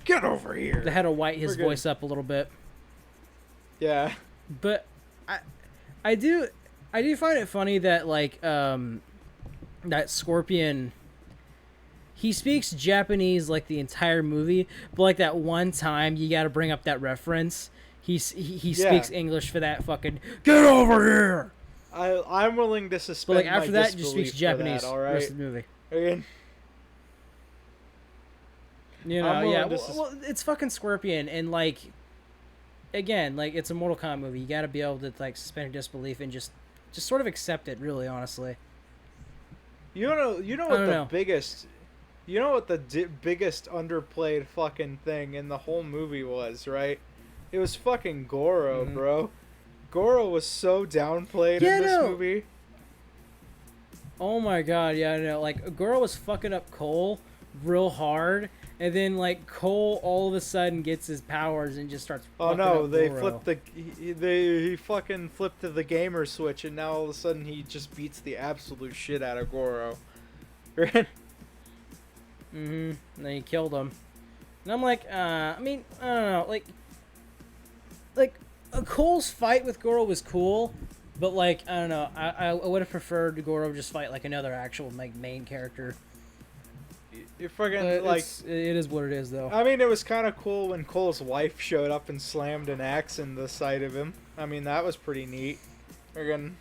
get over here. They had to white his We're good. voice up a little bit, Yeah. but I do find it funny that like that Scorpion. He speaks Japanese like the entire movie, but like that one time you got to bring up that reference. He speaks English for that fucking get over here. I'm willing to But suspend like after my that, just speaks disbelief for Japanese. That, all The right. rest of the movie. Again, You know, I'm yeah. willing to Well, it's fucking Scorpion, and like, again, like it's a Mortal Kombat movie. You got to be able to like suspend your disbelief and just sort of accept it. Really, honestly. you know what don't know. biggest underplayed fucking thing in the whole movie was, right? It was fucking Goro, Mhm. bro. Goro was so downplayed Yeah, in this no. movie. Oh my god, yeah, I know. Like, a girl was fucking up Cole real hard, and then, like, Cole all of a sudden gets his powers and just starts Oh fucking no, up they Goro. flipped he fucking flipped to the gamer switch, and now all of a sudden he just beats the absolute shit out of Goro. Mm-hmm. And then he killed him. And I'm like, I mean, I don't know, like Cole's fight with Goro was cool, But like I don't know, I would have preferred Goro just fight like another actual like main character. You're fucking But like. it is what it is though. I mean, it was kind of cool when Cole's wife showed up and slammed an axe in the side of him. I mean, that was pretty neat. Again,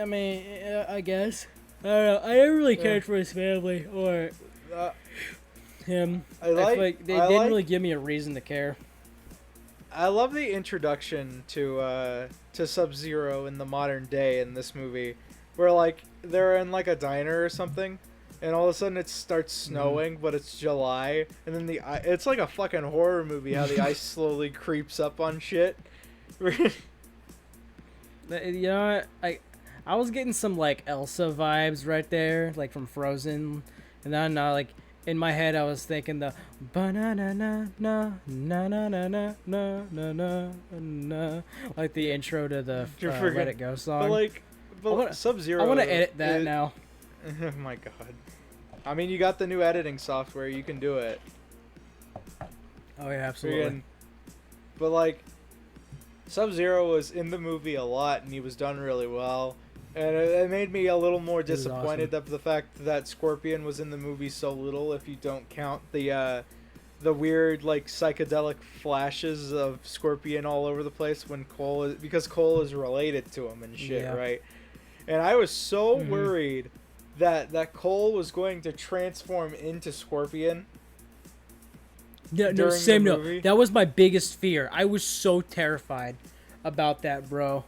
I mean, I guess. I don't know. I never really cared for his family or him. I feel like they didn't really give me a reason to care. I love the introduction to Sub-Zero in the modern day in this movie, where like they're in like a diner or something, and all of a sudden it starts snowing, but it's July, and then it's like a fucking horror movie how the ice slowly creeps up on shit. You know what? I was getting some like Elsa vibes right there, like from Frozen, and then like in my head I was thinking the banana na na na na na na na na na, like the intro to the Let It Go song. But Sub-Zero. I want to edit that now. Oh my god. I mean, you got the new editing software. You can do it. Oh yeah, absolutely. But like, Sub-Zero was in the movie a lot, and he was done really well. And it made me a little more disappointed of the fact that Scorpion was in the movie so little. If you don't count the weird like psychedelic flashes of Scorpion all over the place because Cole is related to him and shit, right? And I was so worried that Cole was going to transform into Scorpion. Yeah, no, same no. That was my biggest fear. I was so terrified about that, bro.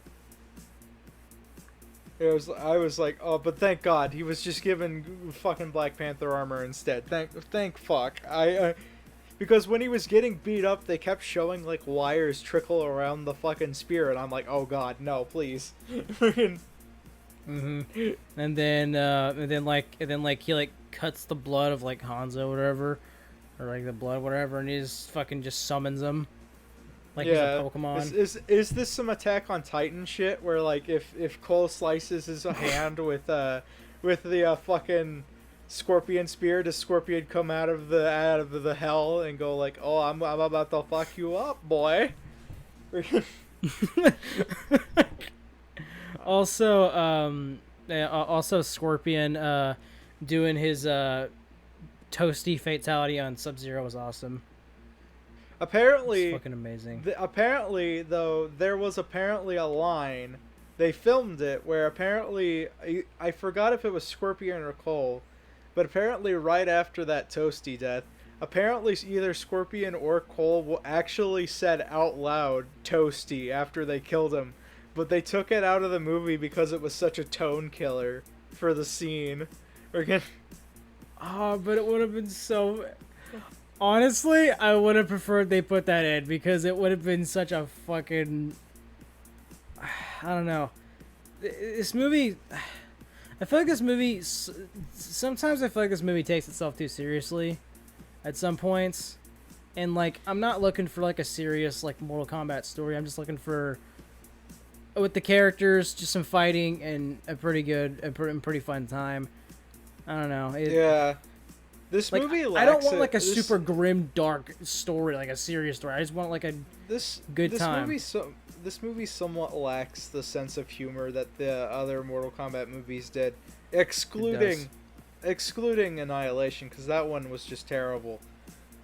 I was like, oh, but thank God he was just given fucking Black Panther armor instead. Thank fuck. Because when he was getting beat up, they kept showing like wires trickle around the fucking spear, and I'm like, oh God, no, please. And then he like cuts the blood of like Hanzo or whatever, or like the blood whatever, and he just fucking just summons him. Like he's a Pokemon. Is this some Attack on Titan shit where like if Cole slices his hand with the fucking Scorpion spear, does Scorpion come out of the hell and go like, oh, I'm about to fuck you up, boy? Also Scorpion doing his toasty fatality on Sub-Zero was awesome. Apparently, it's fucking amazing. Apparently, though, there was apparently a line. They filmed it where apparently I forgot if it was Scorpion or Cole, but apparently right after that toasty death, apparently either Scorpion or Cole actually said out loud "toasty" after they killed him, but they took it out of the movie because it was such a tone killer for the scene. Oh, but it would have been so. Honestly, I would have preferred they put that in because it would have been such a fucking. I don't know. This movie. I feel like this movie. Sometimes I feel like this movie takes itself too seriously at some points. And, like, I'm not looking for, like, a serious, like, Mortal Kombat story. I'm just looking for. With the characters, just some fighting and a pretty good, and pretty fun time. I don't know. Yeah. This movie lacks I don't want like a super grim, dark story, like a serious story. I just want like a good time. This movie somewhat lacks the sense of humor that the other Mortal Kombat movies did, excluding Annihilation, because that one was just terrible.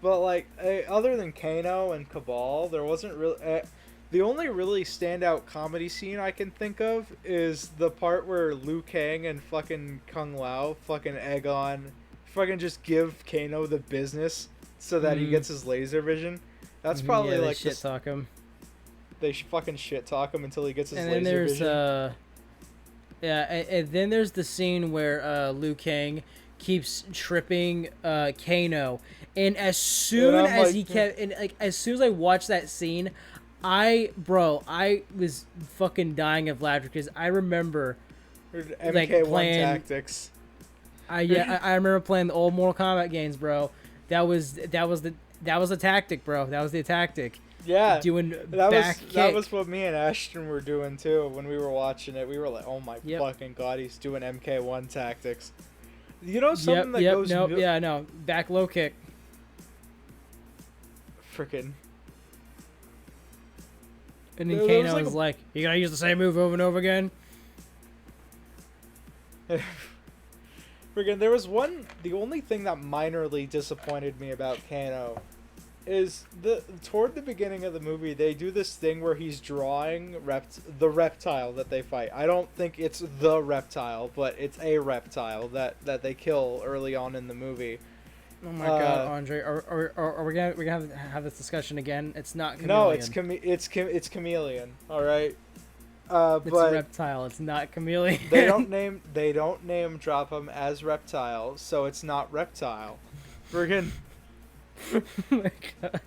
But like other than Kano and Cabal, there wasn't really. The only really standout comedy scene I can think of is the part where Liu Kang and fucking Kung Lao fucking egg on. Fucking just give Kano the business so that he gets his laser vision. That's probably like shit talk him. They fucking shit talk him until he gets his laser vision. And then there's the scene where Liu Kang keeps tripping Kano, and as soon as as soon as I watched that scene, I was fucking dying of laughter because I remember MK1 tactics. I remember playing the old Mortal Kombat games, bro. That was the tactic, bro. That was the tactic. Yeah. Doing that was what me and Ashton were doing too when we were watching it. We were like, "Oh my fucking god, he's doing MK1 tactics." You know something that goes back low kick. Frickin'. And then There was Kano like was like, "You gotta use the same move over and over again." Friggin', there was one. The only thing that minorly disappointed me about Kano is toward the beginning of the movie they do this thing where he's drawing the reptile that they fight. I don't think it's the reptile, but it's a reptile that they kill early on in the movie. Oh my god, Andre, are we gonna have this discussion again? It's not chameleon. No, it's chameleon. All right. It's But reptile. It's not chameleon. they don't name drop him as reptile, so it's not reptile. Friggin'. Oh my god.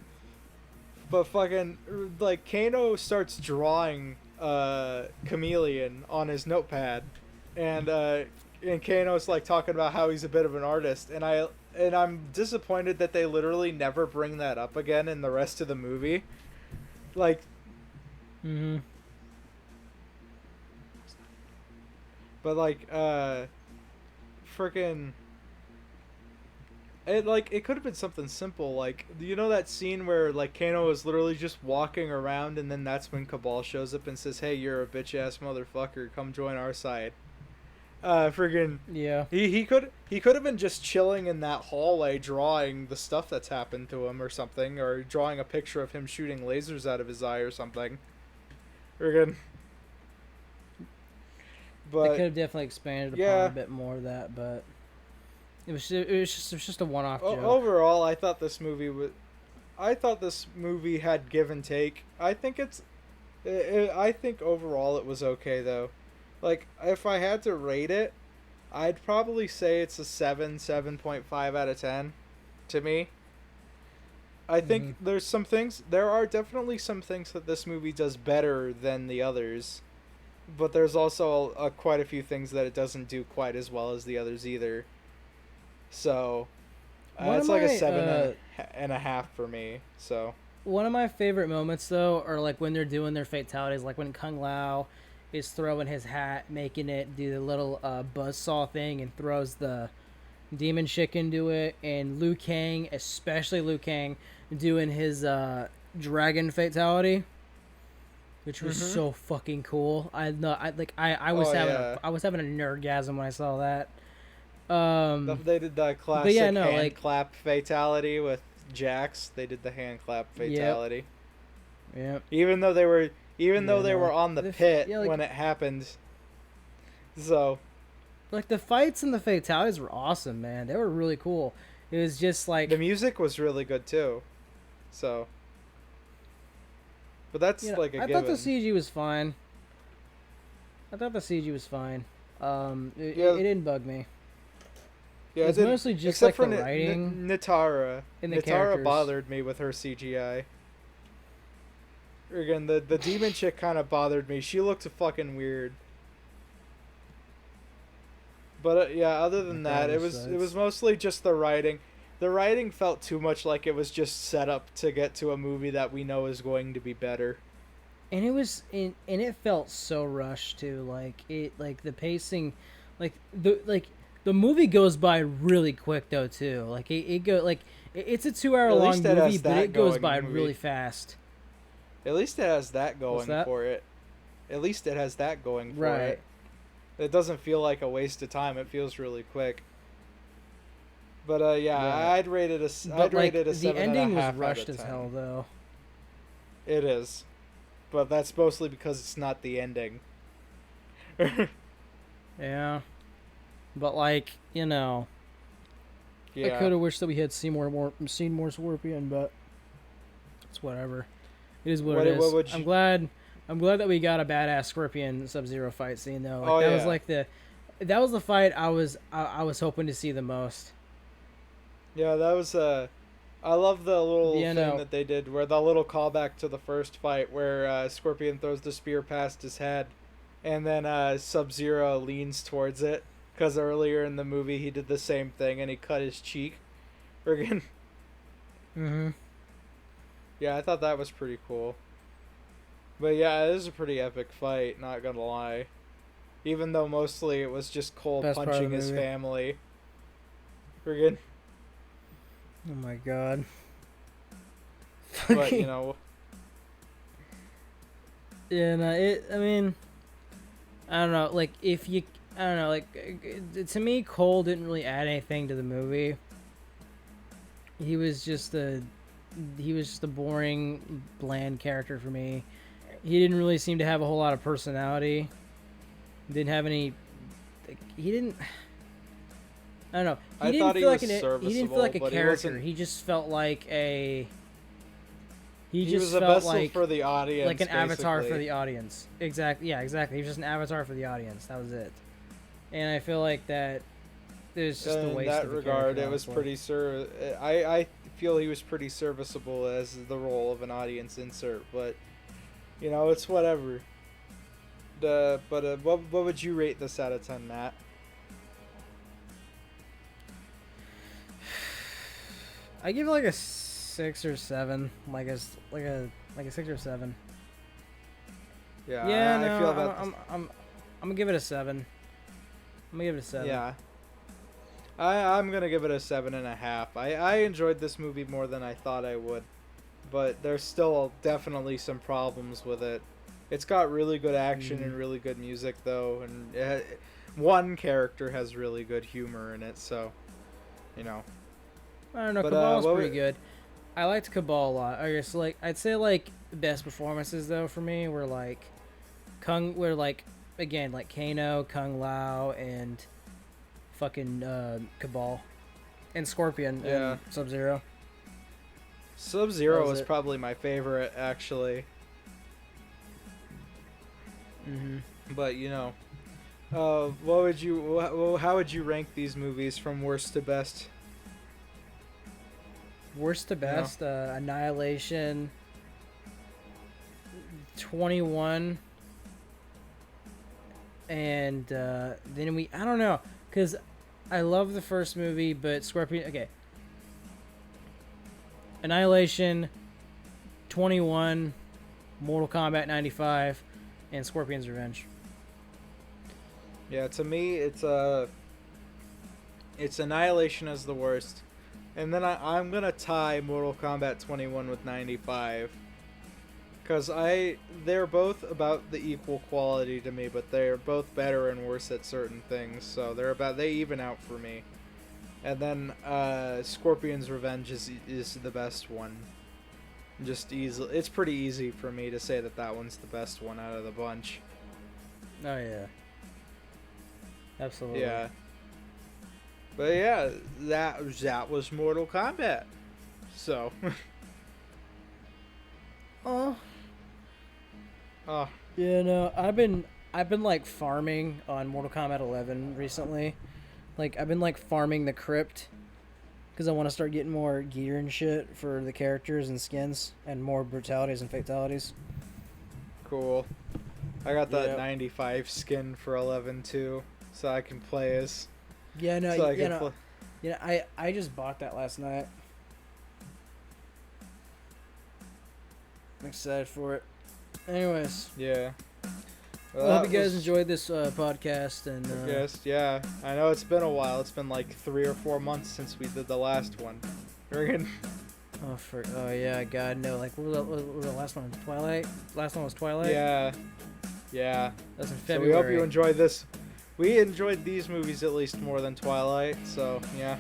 But fucking, like, Kano starts drawing chameleon on his notepad, and Kano's like talking about how he's a bit of an artist, and I'm disappointed that they literally never bring that up again in the rest of the movie. Like, but like, freaking. It could have been something simple, like, you know that scene where, like, Kano is literally just walking around, and then that's when Cabal shows up and says, "Hey, you're a bitch-ass motherfucker, come join our side." Friggin'... Yeah. He could have been just chilling in that hallway drawing the stuff that's happened to him or something, or drawing a picture of him shooting lasers out of his eye or something. Friggin'... But... They could have definitely expanded upon a bit more of that, but... It was just a one-off joke. Overall, I thought this movie had give and take. I think I think overall it was okay though. Like, if I had to rate it, I'd probably say it's a 7.5 out of 10 to me. I think there are definitely some things that this movie does better than the others, but there's also quite a few things that it doesn't do quite as well as the others either. So, it's like a 7.5 for me. So, one of my favorite moments though are like when they're doing their fatalities, like when Kung Lao is throwing his hat, making it do the little buzzsaw thing, and throws the demon chick into it, and Liu Kang, especially Liu Kang, doing his dragon fatality, which was so fucking cool. I was having a nerdgasm when I saw that. They did the classic hand clap fatality with Jax. They did the hand clap fatality. Yep. Even though they were on the pit when it happened. So, like, the fights and the fatalities were awesome, man. They were really cool. It was just like the music was really good too. So, but that's like a given. I thought the CG was fine. It didn't bug me. Yeah, it's mostly just like the writing. Nitara. And the Nitara characters. bothered me with her CGI. Again, the demon chick kind of bothered me. She looked fucking weird. But other than that, it was mostly just the writing. The writing felt too much like it was just set up to get to a movie that we know is going to be better. And it felt so rushed too. Like the pacing, the movie goes by really quick though too. Like it's a 2-hour long movie, but it goes by really fast. At least it has that going for it. At least it has that going for it. It doesn't feel like a waste of time. It feels really quick. But I'd rate it a 7.5. The ending was rushed as hell though. It is. But that's mostly because it's not the ending. Yeah. But I could have wished that we had seen more Scorpion, but it's whatever. It is what it is. I'm glad that we got a badass Scorpion Sub-Zero fight scene though. That was the fight I was hoping to see the most. Yeah, that was I love the little thing that they did where the little callback to the first fight where Scorpion throws the spear past his head and then Sub-Zero leans towards it. Because earlier in the movie he did the same thing and he cut his cheek. Friggin'. Yeah, I thought that was pretty cool. But yeah, it is a pretty epic fight, not gonna lie. Even though mostly it was just Cole punching his family. Friggin'. Oh my god. But, Yeah, no, I mean, I don't know. Like, if you, I don't know. Like, to me, Cole didn't really add anything to the movie. He was just a boring, bland character for me. He didn't really seem to have a whole lot of personality. Didn't have any. Like, he didn't. I don't know. I thought he was He didn't feel serviceable, like a but he character. wasn't. He just felt like a. He He just was a felt vessel like for the audience, like an avatar for basically. the audience. Exactly. Yeah, exactly. He was just an avatar for the audience. That was it. And I feel like that is just a In waste that of a regard, character, it was honestly. pretty I feel he was pretty serviceable as the role of an audience insert, but you know, it's whatever. What would you rate this out of 10, Matt? I give it like a 6 or 7, like a 6 or 7. Yeah, Yeah, I no, feel that. I'm gonna give it a 7. I'm gonna give it a 7. Yeah, I'm gonna give it a 7.5. I enjoyed this movie more than I thought I would, but there's still definitely some problems with it. It's got really good action and really good music though, and one character has really good humor in it, so you know. I don't know. But, Cabal's what pretty would- good. I liked Cabal a lot. I guess I'd say the best performances though for me were like again like Kano, Kung Lao, and fucking Cabal, and Scorpion, Yeah. and Sub-Zero. Sub-Zero That was was it. probably my favorite actually, Mm-hmm. but you know, how would you rank these movies from worst to best? Worst to best, Annihilation, 21, and then I don't know, because I love the first movie, but Scorpion, okay. Annihilation, 21, Mortal Kombat 95, and Scorpion's Revenge. Yeah, to me, it's Annihilation as the worst, and then I'm gonna tie Mortal Kombat 21 with 95, because they're both about the equal quality to me, but they're both better and worse at certain things, so they even out for me. And then Scorpion's Revenge is the best one. Just easy, it's pretty easy for me to say that one's the best one out of the bunch. Oh yeah, absolutely. Yeah. But yeah, that was Mortal Kombat. So. Oh. Oh. Yeah, no, I've been like farming on Mortal Kombat 11 recently. Like I've been like farming the crypt because I want to start getting more gear and shit for the characters and skins and more brutalities and fatalities. Cool. I got that Yep. 95 skin for 11 too, so I can play as. Yeah, no, so I you can know, pl- I just bought that last night. I'm excited for it. Anyways, Yeah. well, I hope that you guys was- enjoyed this podcast and Yes, yeah. I know it's been a while. It's been like 3 or 4 months since we did the last one. oh yeah, God no, like what was the last one? Twilight. Last one was Twilight. Yeah. Yeah. That was in So February. we hope you enjoyed this. We enjoyed these movies at least more than Twilight, so yeah.